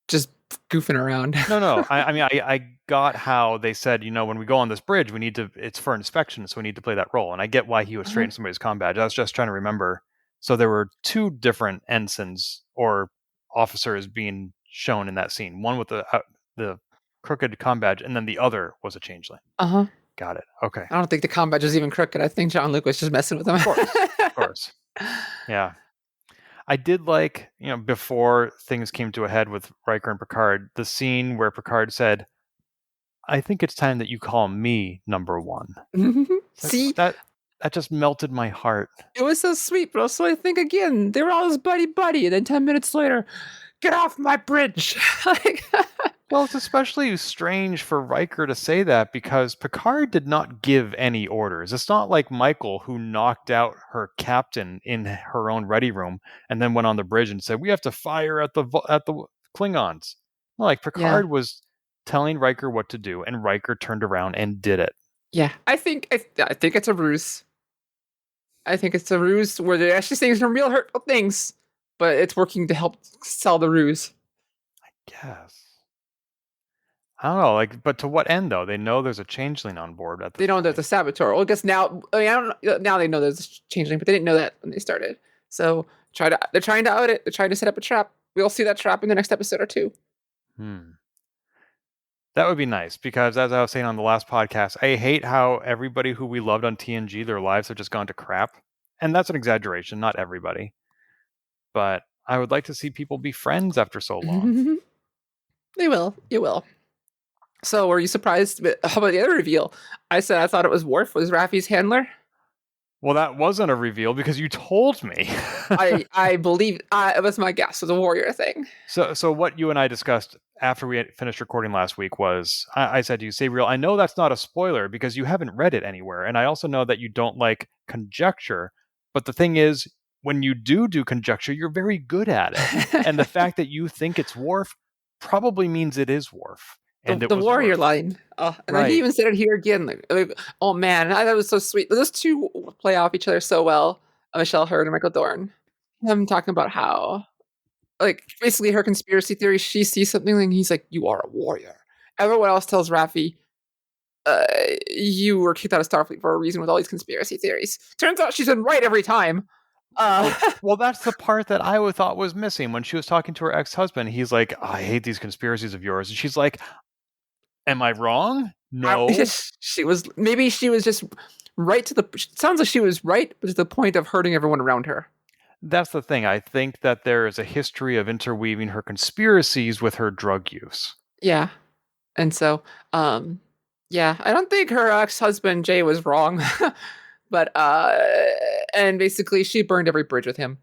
just goofing around. No. I got how they said, when we go on this bridge, it's for inspection, so we need to play that role. And I get why he was straightening somebody's comm badge. I was just trying to remember. So there were 2 different ensigns or officers being shown in that scene. One with the crooked comm badge, and then the other was a changeling. Got it. Okay. I don't think the comm badge was even crooked. I think Jean-Luc was just messing with him. Of course. Yeah. I did like, before things came to a head with Riker and Picard, the scene where Picard said, "I think it's time that you call me number 1." See? That just melted my heart. It was so sweet, but also I think, again, they were always buddy-buddy, and then 10 minutes later, get off my bridge! Well, it's especially strange for Riker to say that because Picard did not give any orders. It's not like Michael, who knocked out her captain in her own ready room and then went on the bridge and said, "We have to fire at the Klingons." Like, Picard was telling Riker what to do, and Riker turned around and did it. Yeah, I think it's a ruse. I think it's a ruse where they're actually saying some real hurtful things, but it's working to help sell the ruse. I guess. I don't know, but to what end, though? They know there's a changeling on board. They know there's a saboteur. Well, I guess now, now they know there's a changeling, but they didn't know that when they started. So they're trying to out it. They're trying to set up a trap. We'll see that trap in the next episode or 2. That would be nice, because as I was saying on the last podcast, I hate how everybody who we loved on TNG, their lives have just gone to crap. And that's an exaggeration, not everybody. But I would like to see people be friends after so long. They will. You will. So, were you surprised? How about the other reveal? I said I thought it was Worf was Raffi's handler. Well, that wasn't a reveal because you told me. I believe it was my guess. It was a warrior thing. So what you and I discussed after we had finished recording last week was, I said to you, Sabriel, I know that's not a spoiler because you haven't read it anywhere. And I also know that you don't like conjecture. But the thing is, when you do conjecture, you're very good at it. And the fact that you think it's Worf probably means it is Worf. And the warrior Worf. Line. And right. He even said it here again. Like, oh man, I thought it was so sweet. Those 2 play off each other so well. Michelle Hurd and Michael Dorn. I'm talking about how, basically her conspiracy theory, she sees something and he's like, "You are a warrior." Everyone else tells Raffi, "You were kicked out of Starfleet for a reason with all these conspiracy theories." Turns out she's been right every time. Well, that's the part that I thought was missing. When she was talking to her ex-husband, he's like, "I hate these conspiracies of yours." And she's like, "Am I wrong?" No. She was just right to the... Sounds like she was right, but to the point of hurting everyone around her. That's the thing. I think that there is a history of interweaving her conspiracies with her drug use. Yeah. And so, I don't think her ex-husband, Jay, was wrong. But, and basically she burned every bridge with him.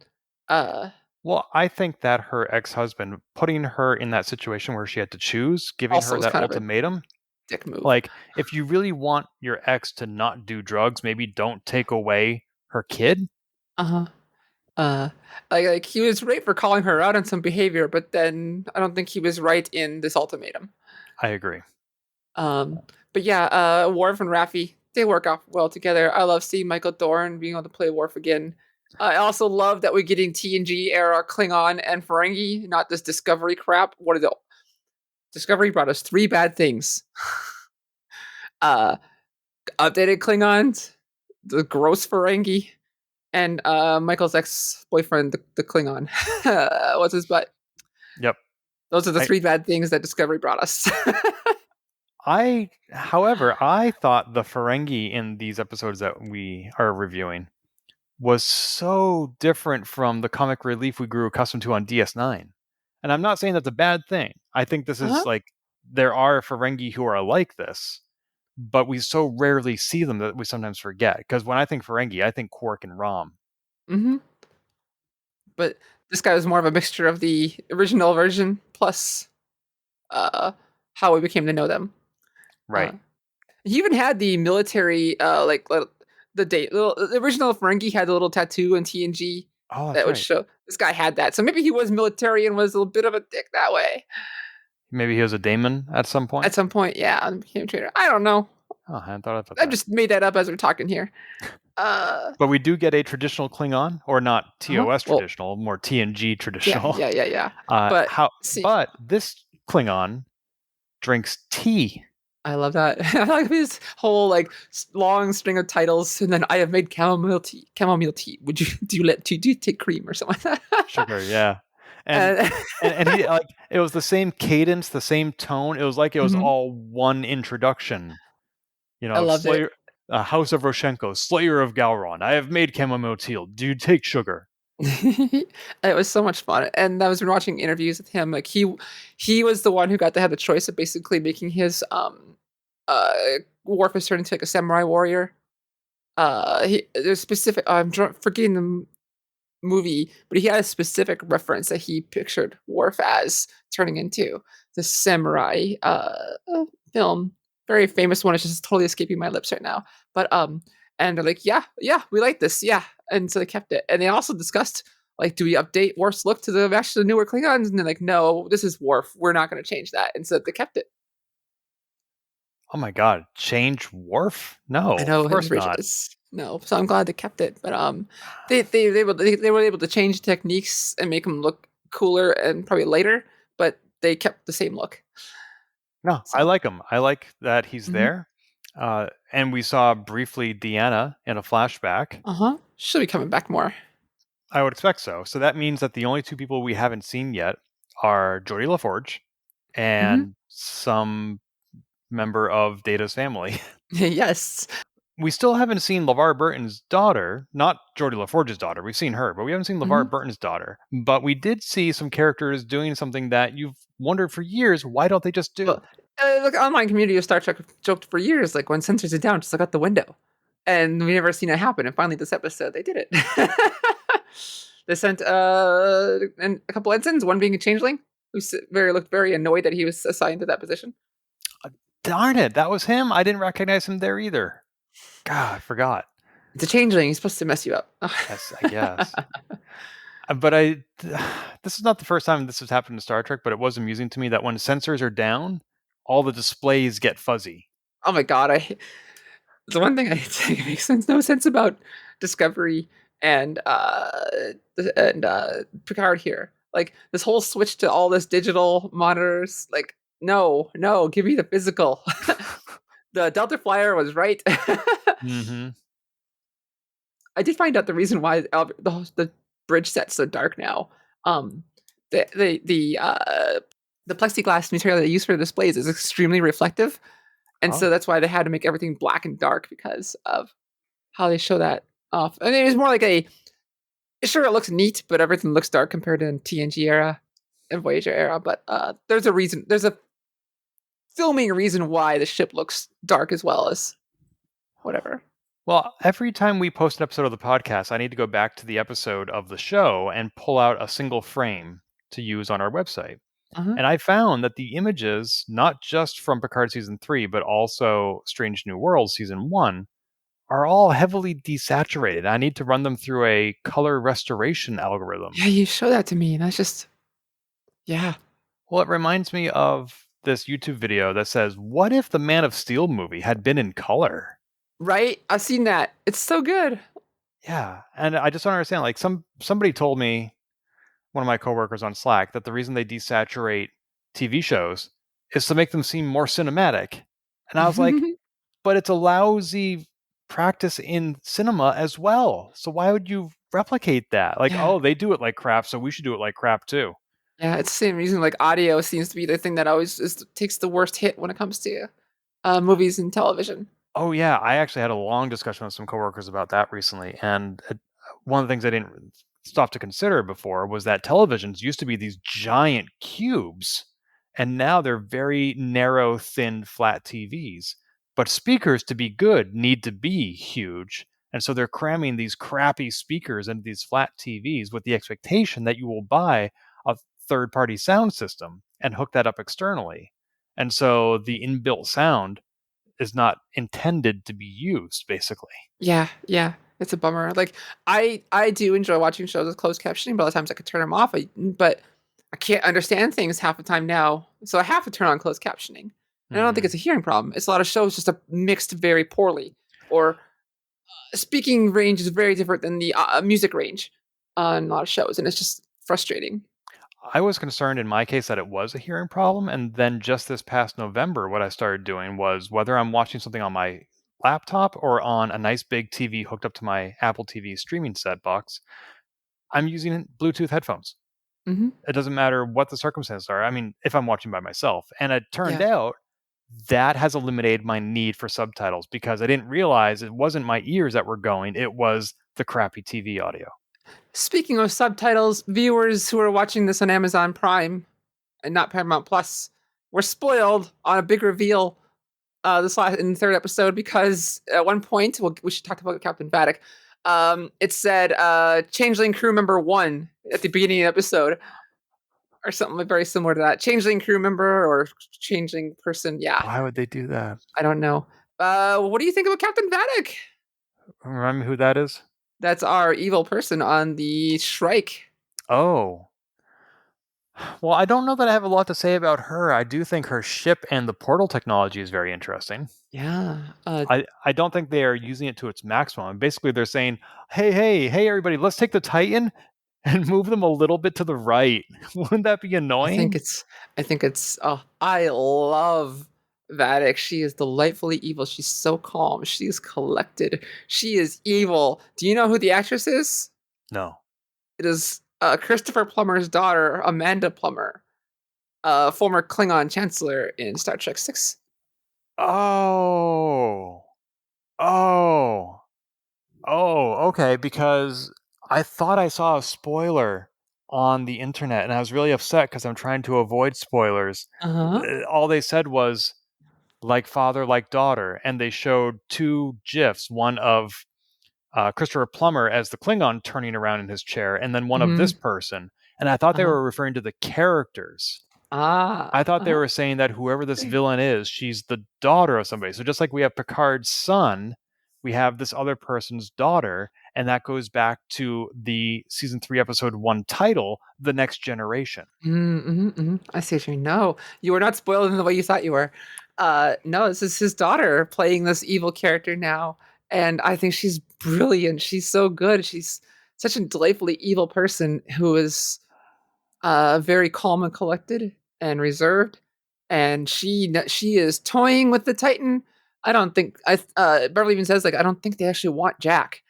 Well, I think that her ex-husband, putting her in that situation where she had to choose, giving her that ultimatum, dick move. Like, if you really want your ex to not do drugs, maybe don't take away her kid. Like he was right for calling her out on some behavior, but then I don't think he was right in this ultimatum. I agree. But yeah, Worf and Raffi, they work off well together. I love seeing Michael Dorn being able to play Worf again. I also love that we're getting TNG era Klingon and Ferengi, not this Discovery crap. What is it? Discovery brought us 3 bad things. Updated Klingons, the gross Ferengi, and Michael's ex-boyfriend, the Klingon. What's his butt? Yep. Those are the 3 bad things that Discovery brought us. However, I thought the Ferengi in these episodes that we are reviewing was so different from the comic relief we grew accustomed to on DS9. And I'm not saying that's a bad thing. I think this is there are Ferengi who are like this, but we so rarely see them that we sometimes forget. Because when I think Ferengi, I think Quark and Rom. Mm-hmm. But this guy was more of a mixture of the original version plus how we became to know them. Right. He even had the military, the original Ferengi had a little tattoo in TNG that would show this guy had that. So maybe he was military and was a little bit of a dick that way. Maybe he was a daemon at some point. At some point, yeah, and became a traitor. I don't know. Oh, I hadn't thought about I that. just made that up as we're talking here. But we do get a traditional Klingon, or not TOS Well, traditional, more TNG yeah, traditional. yeah. But see, But this Klingon drinks tea. I love that. I like this whole like long string of titles, and then I have made chamomile tea. Chamomile tea. Would you do you take cream or something like that? Sugar, yeah. And And, and he like it was the same cadence, the same tone. It was like it was Mhm. all one introduction. I loved it. Slayer, House of Roshenko, Slayer of Gowron. I have made chamomile tea. Do you take sugar? It was so much fun, and I was watching interviews with him. Like he was the one who got to have the choice of basically making his uh Worf turn into like a samurai warrior. There's specific. Forgetting the movie, but he had a specific reference that he pictured Worf as turning into the samurai film. Very famous one. It's just totally escaping my lips right now. But and they're like, yeah, we like this, yeah, and so they kept it. And they also discussed like, do we update Worf's look to the actual newer Klingons? And they're like, no, this is Worf. We're not going to change that. And so they kept it. Oh my god, change Worf? No, I know of course not. bridges. No, so I'm glad they kept it. But they were able to change techniques and make them look cooler and probably lighter, but they kept the same look. No, So, I like him. I like that he's mhm. there. And we saw briefly Deanna in a flashback. She'll be coming back more. I would expect so. So that means that the only two people we haven't seen yet are Geordie LaForge Hmm. and some member of Data's family. Yes. We still haven't seen LeVar Burton's daughter, not Geordie LaForge's daughter. We've seen her, but we haven't seen Hmm. LeVar Burton's daughter. But we did see some characters doing something that you've wondered for years, why don't they just do? Well, look, online community of Star Trek joked for years, like when sensors are down, just look out the window, and we never seen it happen. And finally, this episode, they did it. They sent and a couple ensigns, one being a changeling, who looked very annoyed that he was assigned to that position. Darn it, that was him. I didn't recognize him there either. God, I forgot. It's a changeling. He's supposed to mess you up. Yes, I guess. But this is not the first time this has happened in Star Trek, but it was amusing to me that when sensors are down, all the displays get fuzzy. Oh my god! The one thing I think makes no sense about Discovery and Picard here. Like this whole switch to all this digital monitors. Like no, give me the physical. The Delta Flyer was right. Mm-hmm. I did find out the reason why the bridge set's so dark now. Um, the plexiglass material they use for the displays is extremely reflective, and so Oh. that's why they had to make everything black and dark because of how they show that off. I mean, it's more like sure, it looks neat, but everything looks dark compared to TNG era and Voyager era. But there's a reason. There's a filming reason why the ship looks dark as well as whatever. Well, every time we post an episode of the podcast, I need to go back to the episode of the show and pull out a single frame to use on our website. Uh-huh. And I found that the images, not just from Picard Season 3, but also Strange New Worlds Season 1, are all heavily desaturated. I need to run them through a color restoration algorithm. Yeah, you show that to me, and that's just yeah. Well, it reminds me of this YouTube video that says, what if the Man of Steel movie had been in color? Right? I've seen that. It's so good. Yeah. And I just don't understand. Like somebody told me, one of my coworkers on Slack, that the reason they desaturate TV shows is to make them seem more cinematic. And I was like, but it's a lousy practice in cinema as well. So why would you replicate that? Like, Yeah. oh, they do it like crap, so we should do it like crap too. Yeah, it's the same reason like audio seems to be the thing that always takes the worst hit when it comes to movies and television. Oh yeah, I actually had a long discussion with some coworkers about that recently, and one of the things I didn't stop to consider before was that televisions used to be these giant cubes, and now they're very narrow, thin, flat TVs. But speakers, to be good, need to be huge, and so they're cramming these crappy speakers into these flat TVs with the expectation that you will buy a third-party sound system and hook that up externally. And so the inbuilt sound is not intended to be used, basically. Yeah, it's a bummer. Like I do enjoy watching shows with closed captioning, but a lot of times I could turn them off. But I can't understand things half the time now, so I have to turn on closed captioning. And I don't think it's a hearing problem. It's a lot of shows just are mixed very poorly, or speaking range is very different than the music range on a lot of shows, and it's just frustrating. I was concerned in my case that it was a hearing problem, and then just this past November, what I started doing was whether I'm watching something on my laptop or on a nice big TV hooked up to my Apple TV streaming set box, I'm using Bluetooth headphones. Mm-hmm. It doesn't matter what the circumstances are. I mean, if I'm watching by myself. And it turned Yeah. out that has eliminated my need for subtitles because I didn't realize it wasn't my ears that were going, it was the crappy TV audio. Speaking of subtitles, viewers who are watching this on Amazon Prime and not Paramount Plus were spoiled on a big reveal in the third episode, because at one point, we should talk about Captain Vaddock. It said Changeling crew member 1 at the beginning of the episode, or something very similar to that. Changeling crew member or changeling person. Yeah, Why would they do that? I don't know. What do you think about Captain Vaddock? Remember who that is? That's our evil person on the Shrike. Oh. Well, I don't know that I have a lot to say about her. I do think her ship and the portal technology is very interesting. Yeah. I don't think they are using it to its maximum. Basically, they're saying, hey, everybody, let's take the Titan and move them a little bit to the right. Wouldn't that be annoying? I think it's. Oh, I love Vaddock. She is delightfully evil. She's so calm. She is collected. She is evil. Do you know who the actress is? No. It is Christopher Plummer's daughter, Amanda Plummer, former Klingon Chancellor in Star Trek 6. Oh. Okay, because I thought I saw a spoiler on the internet and I was really upset because I'm trying to avoid spoilers. Uh-huh. All they said was like father, like daughter, and they showed two GIFs, one of Christopher Plummer as the Klingon turning around in his chair, and then one of this person. And I thought they Uh-huh. were referring to the characters. I thought they were saying that whoever this villain is, she's the daughter of somebody. So just like we have Picard's son, we have this other person's daughter, and that goes back to the season 3, episode 1 title, The Next Generation. I see what you mean. No, you were not spoiled in the way you thought you were. No, this is his daughter playing this evil character now, and I think she's brilliant. She's so good. She's such a delightfully evil person who is very calm and collected and reserved, and she is toying with the Titan. I don't think Beverly even says, like, I don't think they actually want Jack.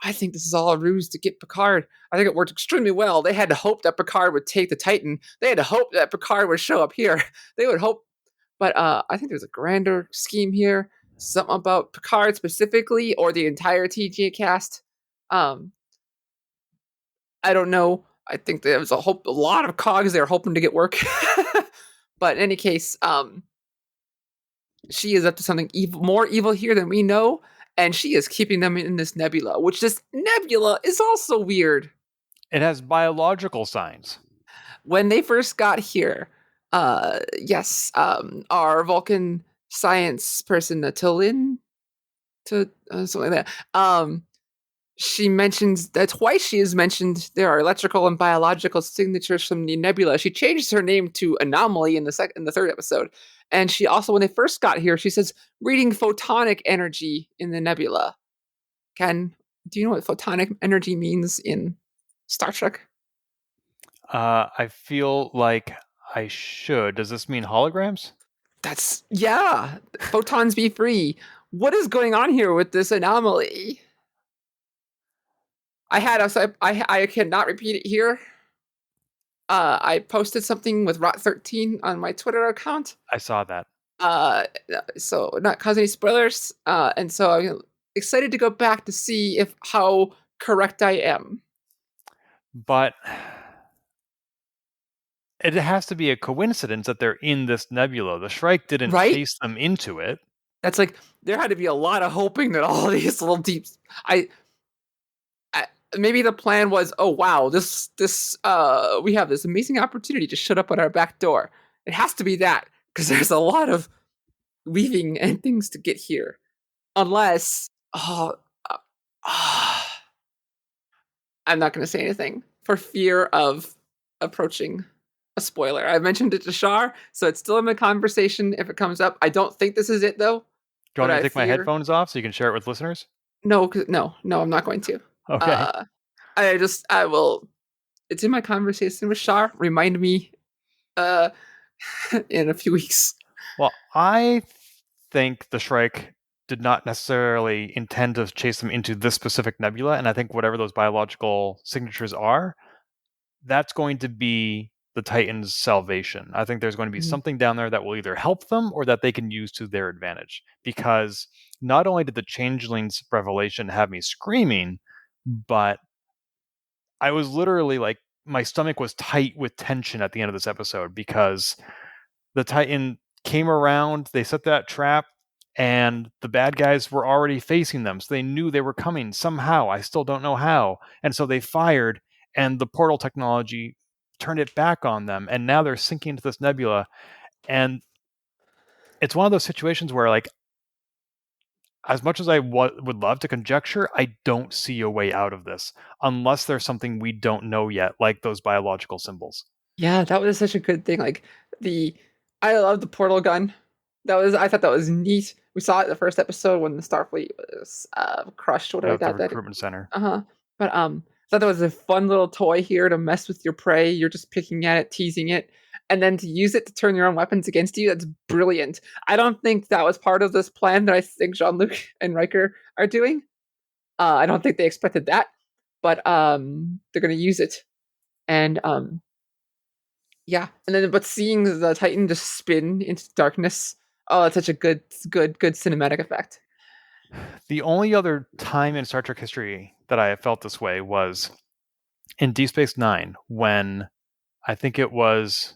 I think this is all a ruse to get Picard. I think it worked extremely well. They had to hope that Picard would take the Titan. They had to hope that Picard would show up here. They would hope, but I think there's a grander scheme here. Something about Picard specifically, or the entire TJ cast. Um, I don't know. I think there was a lot of cogs they were hoping to get work. But in any case, she is up to something more evil here than we know, and she is keeping them in this nebula, which this nebula is also weird. It has biological signs. When they first got here, yes, our Vulcan science person, Natalin, something like that, she mentions that twice. She has mentioned there are electrical and biological signatures from the nebula. She changes her name to Anomaly in the third episode, and she also, when they first got here, she says reading photonic energy in the nebula. Ken, do you know what photonic energy means in Star Trek? I feel like I should. Does this mean holograms? Yeah. Photons be free. What is going on here with this anomaly? I cannot repeat it here. I posted something with Rot13 on my Twitter account. I saw that. So not cause any spoilers. And so I'm excited to go back to see how correct I am. But it has to be a coincidence that they're in this nebula. The Shrike didn't chase them into it. That's like, there had to be a lot of hoping that all these little deeps. Maybe the plan was, oh wow, we have this amazing opportunity to shut up at our back door. It has to be that, because there's a lot of weaving and things to get here. Unless, I'm not going to say anything for fear of approaching a spoiler. I mentioned it to Shar, so it's still in the conversation if it comes up. I don't think this is it though. Do you want But me I to take my fear headphones off so you can share it with listeners? no, no, I'm not going to. Okay. I will. It's in my conversation with Shar. Remind me, uh, in a few weeks. Well, I think the Shrike did not necessarily intend to chase them into this specific nebula, and I think whatever those biological signatures are, that's going to be the Titan's salvation. I think there's going to be something down there that will either help them or that they can use to their advantage. Because not only did the Changeling's revelation have me screaming, but I was literally like, my stomach was tight with tension at the end of this episode because the Titan came around, they set that trap, and the bad guys were already facing them. So they knew they were coming somehow. I still don't know how. And so they fired, and the portal technology turned it back on them. And now they're sinking into this nebula. And it's one of those situations where, like, as much as I would love to conjecture, I don't see a way out of this unless there's something we don't know yet, like those biological symbols. Yeah, that was such a good thing. Like I love the portal gun. I thought that was neat. We saw it in the first episode when the Starfleet was crushed. What At the that? recruitment center. But I thought that was a fun little toy here to mess with your prey. You're just picking at it, teasing it, and then to use it to turn your own weapons against you. That's brilliant. I don't think that was part of this plan that I think Jean-Luc and Riker are doing. I don't think they expected that, but they're going to use it, and yeah, and then but seeing the Titan just spin into darkness. Oh, it's such a good cinematic effect. The only other time in Star Trek history that I have felt this way was in Deep Space Nine, when I think it was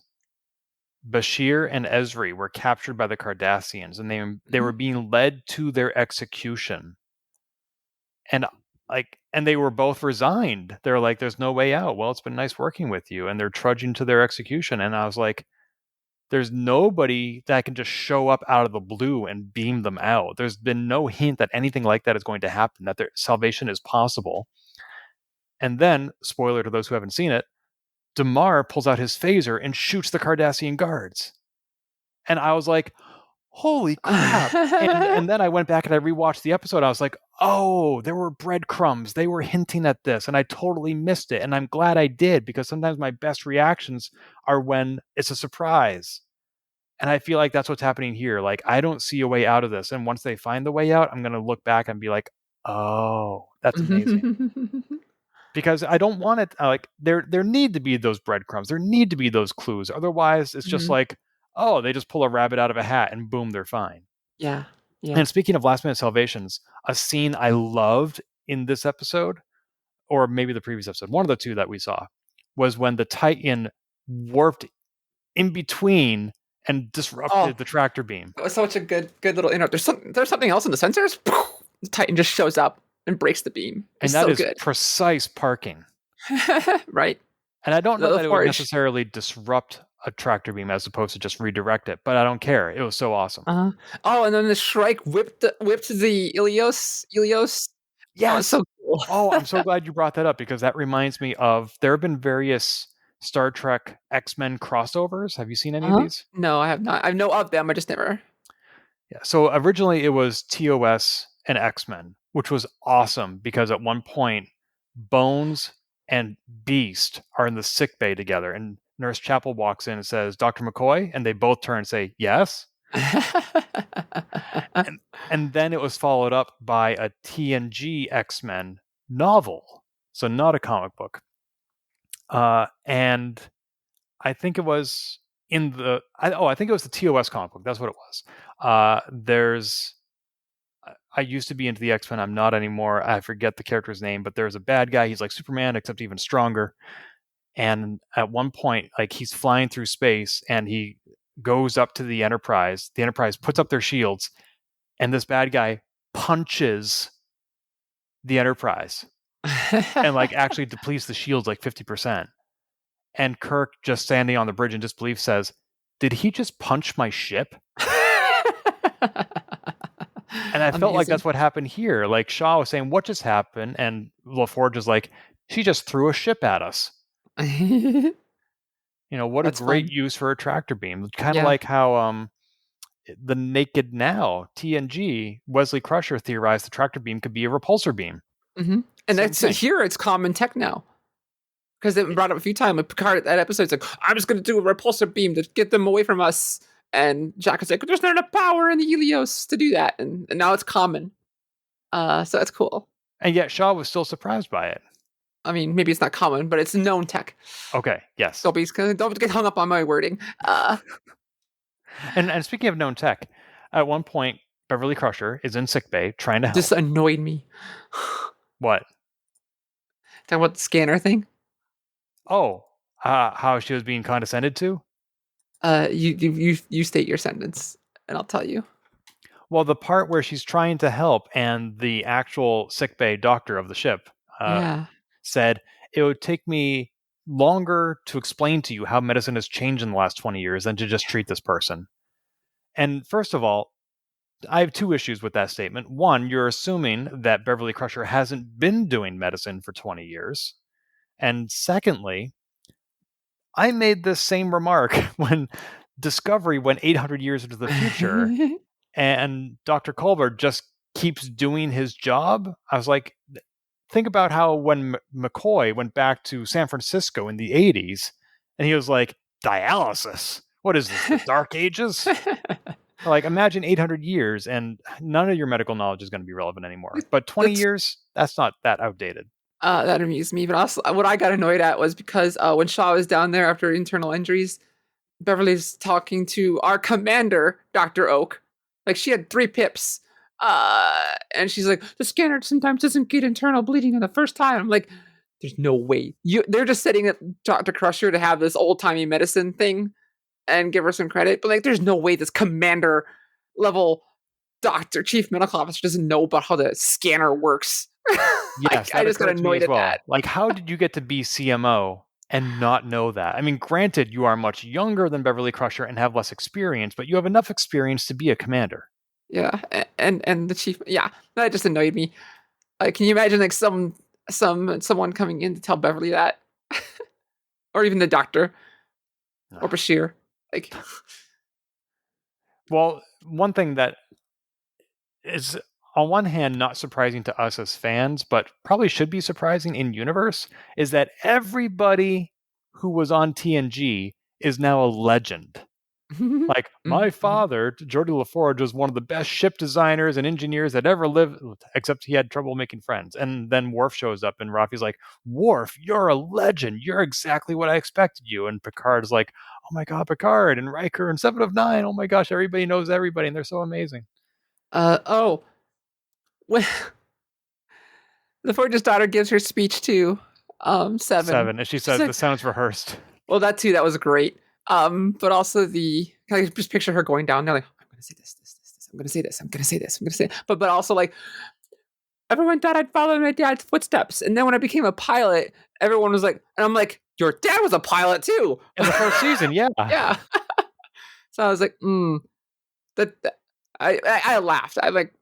Bashir and Ezri were captured by the Cardassians, and they were being led to their execution, and they were both resigned. They're like, "There's no way out." Well, it's been nice working with you, and they're trudging to their execution, and I was like, there's nobody that can just show up out of the blue and beam them out. There's been no hint that anything like that is going to happen, that their salvation is possible. And then, spoiler to those who haven't seen it, Damar pulls out his phaser and shoots the Cardassian guards. And I was like, holy crap. and then I went back and I rewatched the episode. I was like, oh, there were breadcrumbs. They were hinting at this, and I totally missed it. And I'm glad I did, because sometimes my best reactions are when it's a surprise. And I feel like that's what's happening here. Like, I don't see a way out of this. And once they find the way out, I'm going to look back and be like, oh, that's amazing. Because I don't want it, like, there need to be those breadcrumbs. There need to be those clues. Otherwise, it's just like, oh, they just pull a rabbit out of a hat and boom, they're fine. Yeah. And speaking of last minute salvations, a scene I loved in this episode, or maybe the previous episode, one of the two that we saw, was when the Titan warped in between and disrupted the tractor beam. That was such a good little interrupt. There's something else in the sensors. The Titan just shows up and breaks the beam. It's and that is precise parking. Right. And I don't know that it would necessarily disrupt a tractor beam as opposed to just redirect it, but I don't care. It was so awesome. Oh, and then the Shrike whipped the Ilios. Yeah, so cool. Oh, I'm so glad you brought that up, because that reminds me of, there have been various Star Trek X-Men crossovers. Have you seen any of these? No, I have not. I know of them. I just never. Yeah. So originally it was TOS and X-Men, which was awesome because at one point Bones and Beast are in the sick bay together, and Nurse Chapel walks in and says, "Dr. McCoy," and they both turn and say, "Yes." and then it was followed up by a TNG X-Men novel, so not a comic book. And I think it was I think it was the TOS comic book. That's what it was. I used to be into the X-Men. I'm not anymore. I forget the character's name, but there's a bad guy. He's like Superman, except even stronger. And at one point, like, he's flying through space and he goes up to the Enterprise. The Enterprise puts up their shields, and this bad guy punches the Enterprise and like actually depletes the shields like 50%. And Kirk, just standing on the bridge in disbelief, says, "Did he just punch my ship?" And I felt like that's what happened here. Like, Shaw was saying, "What just happened?" And LaForge is like, "She just threw a ship at us." What That's a great fun. use for a tractor beam. Kind of Yeah. like how the Naked Now TNG Wesley Crusher theorized the tractor beam could be a repulsor beam. And Same that's thing. here. It's common tech now because they've been brought up a few times. Like Picard, that episode's like, I'm just going to do a repulsor beam to get them away from us. And Jack is like, there's not enough power in the Helios to do that. And now it's common. So that's cool. And yet Shaw was still surprised by it. I mean, maybe it's not common, but it's known tech. Okay, yes. Don't get hung up on my wording. And speaking of known tech, at one point, Beverly Crusher is in sickbay trying to help. This annoyed me. What? Talking about the scanner thing. Oh, how she was being condescended to? You state your sentence, and I'll tell you. Well, the part where she's trying to help and the actual sickbay doctor of the ship said, it would take me longer to explain to you how medicine has changed in the last 20 years than to just treat this person. And first of all, I have two issues with that statement. One, you're assuming that Beverly Crusher hasn't been doing medicine for 20 years. And secondly, I made this same remark when Discovery went 800 years into the future and Dr. Culber just keeps doing his job. I was like, think about how when McCoy went back to San Francisco in the 80s and he was like, dialysis? What is this, the Dark Ages? Like, imagine 800 years and none of your medical knowledge is going to be relevant anymore. But 20 years, that's not that outdated. That amused me. But also, what I got annoyed at was because when Shaw was down there after internal injuries, Beverly's talking to our commander, Dr. Oak. Like, she had 3 pips. And she's like, the scanner sometimes doesn't get internal bleeding on the first time. I'm like, there's no way. They're just setting up Dr. Crusher to have this old-timey medicine thing and give her some credit. But, like, there's no way this commander level doctor, chief medical officer doesn't know about how the scanner works. Yes, I just got annoyed at that. Like, how did you get to be CMO and not know that? I mean, granted, you are much younger than Beverly Crusher and have less experience, but you have enough experience to be a commander. Yeah, and the chief, that just annoyed me. Like, can you imagine like someone coming in to tell Beverly that, or even the doctor, or Bashir, like. Well, one thing that is on one hand not surprising to us as fans, but probably should be surprising in universe, is that everybody who was on TNG is now a legend. Like, my father, Geordi LaForge, was one of the best ship designers and engineers that ever lived, except he had trouble making friends. And then Worf shows up, and Rafi's like, Worf, you're a legend. You're exactly what I expected you. And Picard's like, oh my God, Picard, and Riker, and 7 of 9. Oh my gosh, everybody knows everybody, and they're so amazing. When LaForge's daughter gives her speech to 7. And she says, like, the sound's rehearsed. Well, that too, that was great. But also I just picture her going down there like, I'm gonna say this. I'm gonna say this. I'm gonna say this. I'm gonna say, but also like, everyone thought I'd follow my dad's footsteps, and then when I became a pilot, everyone was like, and I'm like, your dad was a pilot too in the first season, yeah. Yeah. So I was like, I laughed. I'm like,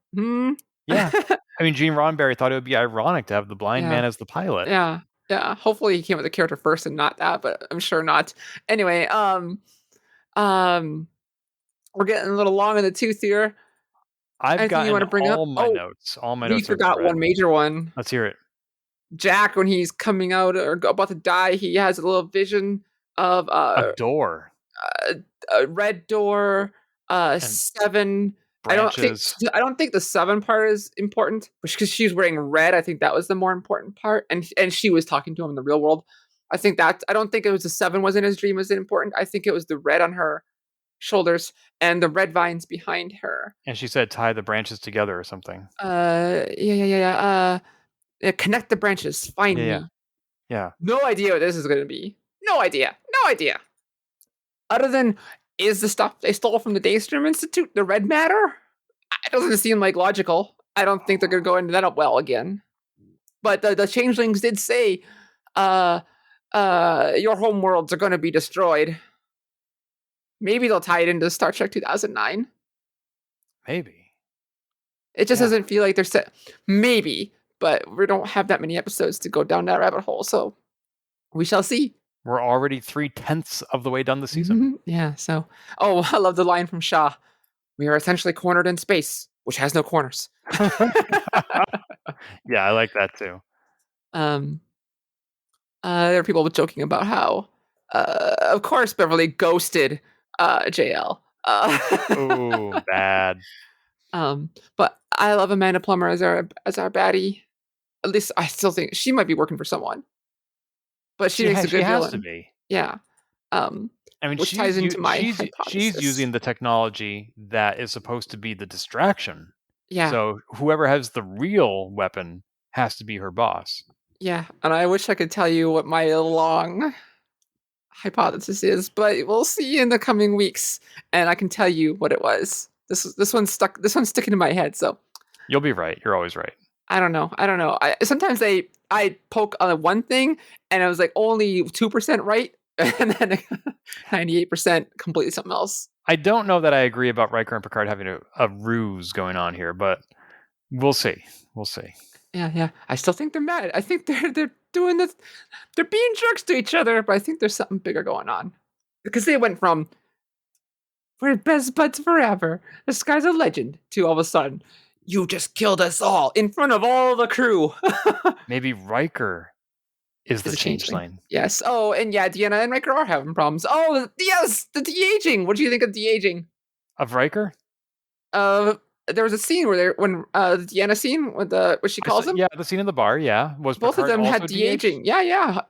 Yeah. I mean, Gene Roddenberry thought it would be ironic to have the blind man as the pilot. Yeah. Yeah. Hopefully he came with the character first and not that, but I'm sure not. Anyway, we're getting a little long in the tooth here. I've got all my notes. All my notes. We forgot one major one. Let's hear it. Jack, when he's coming out or about to die, he has a little vision of a door, a red door, 7 branches. I don't think the 7 part is important because she's wearing red. I think that was the more important part, and she was talking to him in the real world. I don't think it was the 7 was in his dream was important. I think it was the red on her shoulders and the red vines behind her. And she said, "Tie the branches together" or something. Connect the branches. Find me. Yeah. No idea what this is going to be. No idea. Other than, is the stuff they stole from the Daystrom Institute the red matter? It doesn't seem like logical. I don't think they're going to go into that well again. But the changelings did say, your home worlds are going to be destroyed. Maybe they'll tie it into Star Trek 2009. Maybe. It just doesn't feel like they're set. Maybe, but we don't have that many episodes to go down that rabbit hole, so we shall see. We're already 3/10 of the way done the season. Yeah. So, I love the line from Shaw. We are essentially cornered in space, which has no corners. Yeah, I like that too. um, there are people joking about how, of course, Beverly ghosted JL. Ooh, bad. But I love Amanda Plummer as our baddie. At least I still think she might be working for someone, but she makes a She good has to villain. be. Yeah. Um, I mean, which ties into my she's hypothesis. using the technology that is supposed to be the distraction. Yeah, So whoever has the real weapon has to be her boss. yeah, and I wish I could tell you what my long hypothesis is, but we'll see in the coming weeks, and I can tell you what it was. This one's stuck. This one's sticking in my head. So You'll be right. You're always right. I don't know. Sometimes I poke on one thing, and I was like only 2% right, and then 98% completely something else. I don't know that I agree about Riker and Picard having a ruse going on here, but we'll see. We'll see. Yeah, yeah. I still think they're mad. I think they're doing this. They're being jerks to each other, but I think there's something bigger going on because they went from "we're best buds forever," this guy's a legend, to all of a sudden, "you just killed us all in front of all the crew." Maybe Riker is the Is a changeling. changeling. Yes. Oh, and yeah, Deanna and Riker are having problems. Oh, yes, the de-aging. What do you think of de-aging? Of Riker? There was a scene when the Deanna scene with what she calls him. Yeah, the scene in the bar, yeah. Was Both Picard of them also had de-aged? de-aging. Yeah, yeah.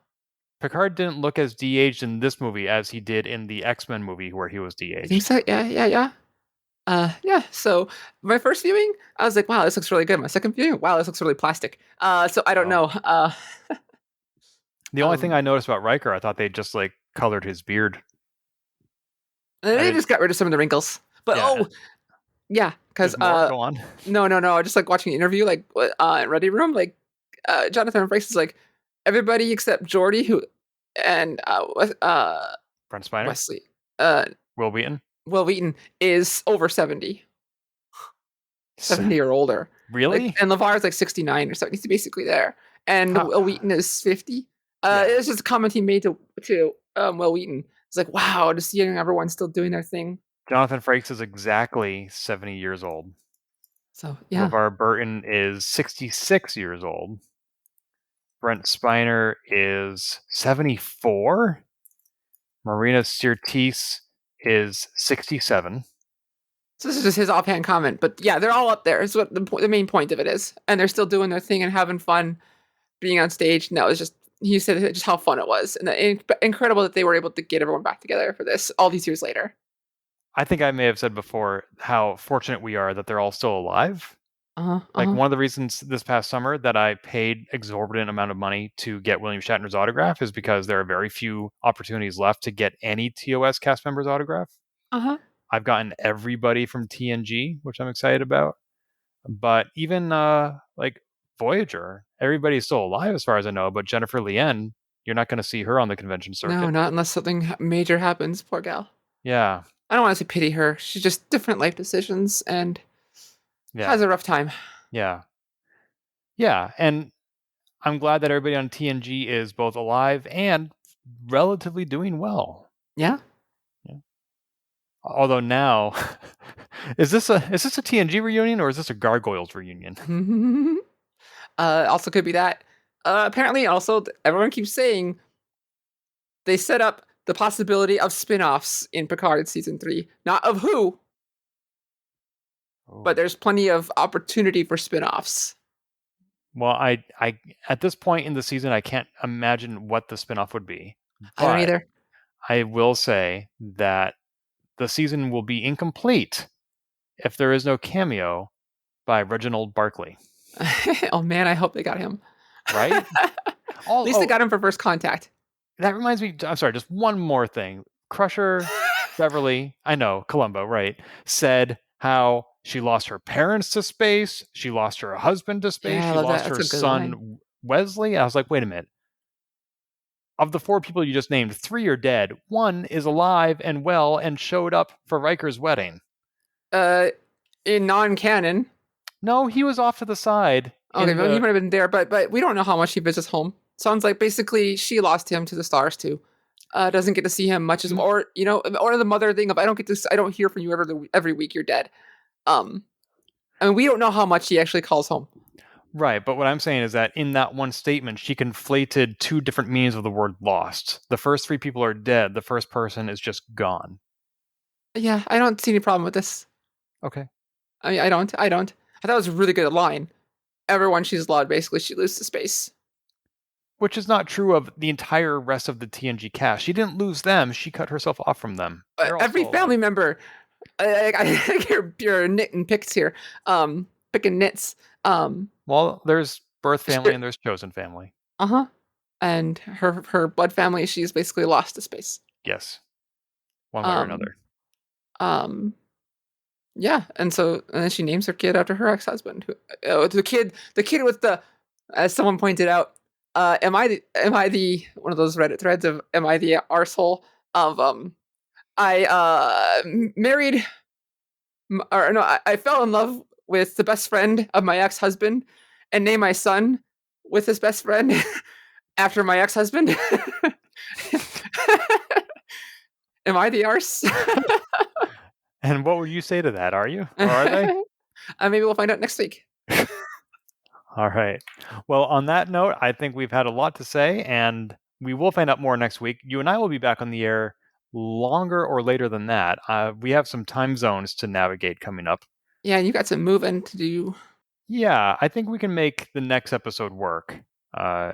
Picard didn't look as de-aged in this movie as he did in the X-Men movie where he was I think de-aged. so. Yeah, yeah, yeah. Yeah. So my first viewing, I was like, "Wow, this looks really good." My second viewing, "Wow, this looks really plastic." So I don't know. The only thing I noticed about Riker, I thought they just like colored his beard. They just got rid of some of the wrinkles. But Yeah. yeah, because Go on. no, I just like watching the interview, like in Ready Room, like Jonathan Frakes is like everybody except Geordi and Brent Spiner? Wesley, Will Wheaton? Will Wheaton is over 70. 70 or older. Really? Like, and LeVar's like 69 or something. He's basically there. And Will Wheaton is 50. It's just a comment he made to Will Wheaton. It's like, wow, to see everyone still doing their thing. Jonathan Frakes is exactly 70 years old. So, yeah. LeVar Burton is 66 years old. Brent Spiner is 74. Marina Sirtis is 67. So this is just his offhand comment. But yeah, they're all up there. Is what the main point of it is. And they're still doing their thing and having fun being on stage. And that was just, he said just how fun it was. And incredible that they were able to get everyone back together for this all these years later. I think I may have said before how fortunate we are that they're all still alive. Like one of the reasons this past summer that I paid exorbitant amount of money to get William Shatner's autograph is because there are very few opportunities left to get any TOS cast member's autograph. I've gotten everybody from TNG, which I'm excited about. But even like Voyager, everybody's still alive as far as I know. But Jennifer Lien, you're not going to see her on the convention circuit. No, not unless something major happens. Poor gal. Yeah. I don't want to say pity her. She's just different life decisions and has a rough time. Yeah. Yeah. And I'm glad that everybody on TNG is both alive and relatively doing well. Yeah. Although now, is this a TNG reunion or is this a Gargoyles reunion? Also could be that. Apparently, also everyone keeps saying they set up the possibility of spin-offs in Picard season 3. Not of who, but there's plenty of opportunity for spin-offs. Well, I at this point in the season, I can't imagine what the spin-off would be. I don't either. I will say that the season will be incomplete if there is no cameo by Reginald Barclay. Oh man, I hope they got him. Right? At least they got him for First Contact. That reminds me, I'm sorry, just one more thing. Crusher, Beverly, I know, Columbo, right, said how she lost her parents to space, she lost her husband to space, she lost her son, Wesley. I was like, wait a minute. Of the 4 people you just named, 3 are dead. 1 is alive and well and showed up for Riker's wedding. In non-canon. No, he was off to the side. Okay, he might have been there, but we don't know how much he visits home. Sounds like basically she lost him to the stars too. doesn't get to see him much as, or the mother thing of I don't hear from you every week. You're dead. I mean, we don't know how much he actually calls home. Right, but what I'm saying is that in that one statement, she conflated two different meanings of the word lost. The first three people are dead. The first person is just gone. Yeah, I don't see any problem with this. Okay. I mean, I don't. I thought it was a really good line. Everyone she's loved, basically, she loses space. Which is not true of the entire rest of the TNG cast. She didn't lose them. She cut herself off from them. Every family member, I think you're knitting picks here, picking knits. Well, there's birth family and there's chosen family. And her blood family, she's basically lost to space. Yes, one way or another. Yeah, and then she names her kid after her ex-husband. The kid with the, as someone pointed out, am I the one of those Reddit threads of am I the arsehole of I married or no I fell in love with the best friend of my ex-husband and named my son with his best friend after my ex-husband. Am I the arse? And what would you say to that? Are you? Or are they? Maybe we'll find out next week. All right. Well, on that note, I think we've had a lot to say, and we will find out more next week. You and I will be back on the air longer or later than that. We have some time zones to navigate coming up. Yeah, and you got some moving to do. Yeah, I think we can make the next episode work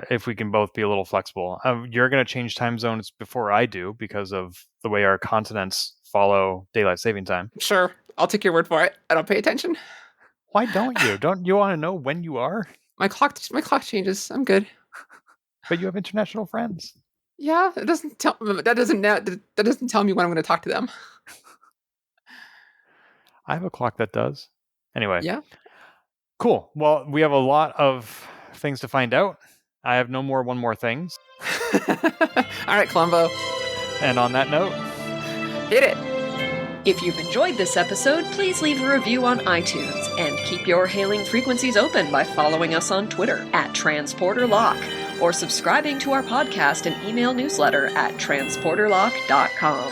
if we can both be a little flexible. You're going to change time zones before I do because of the way our continents follow daylight saving time. Sure, I'll take your word for it. I don't pay attention. Why don't you? Don't you want to know when you are? My clock changes. I'm good. But you have international friends. Yeah, that doesn't tell me when I'm going to talk to them. I have a clock that does. Anyway. Yeah. Cool. Well, we have a lot of things to find out. I have one more things. All right, Columbo. And on that note, hit it. If you've enjoyed this episode, please leave a review on iTunes and keep your hailing frequencies open by following us on Twitter @TransporterLock or subscribing to our podcast and email newsletter at transporterlock.com.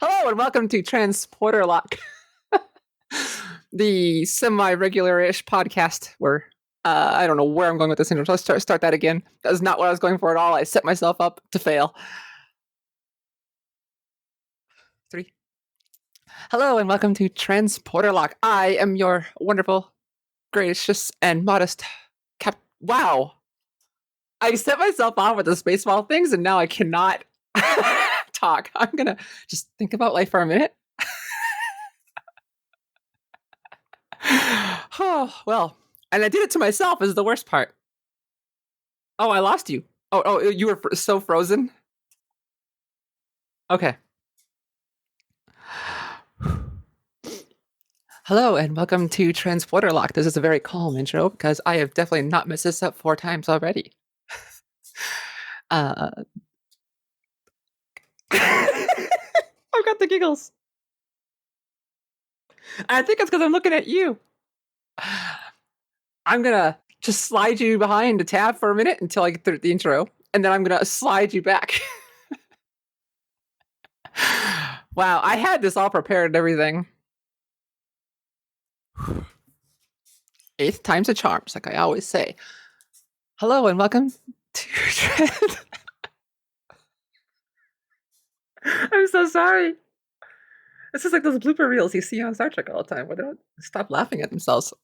Hello and welcome to Transporter Lock, the semi-regular-ish podcast where I don't know where I'm going with this intro. Let's start that again. That is not what I was going for at all. I set myself up to fail. 3. Hello and welcome to Transporter Lock. I am your wonderful, gracious, and modest Wow! I set myself on with the Spaceball things, and now I cannot talk. I'm gonna just think about life for a minute. Oh, well, and I did it to myself is the worst part. Oh, I lost you. Oh, you were so frozen? Okay. Hello and welcome to Transporter Lock. This is a very calm intro because I have definitely not messed this up 4 times already. I've got the giggles. I think it's because I'm looking at you. I'm gonna just slide you behind the tab for a minute until I get through the intro, and then I'm gonna slide you back. Wow, I had this all prepared and everything. 8th time's a charm, like I always say. Hello and welcome to I'm so sorry. This is like those blooper reels you see on Star Trek all the time where they don't stop laughing at themselves.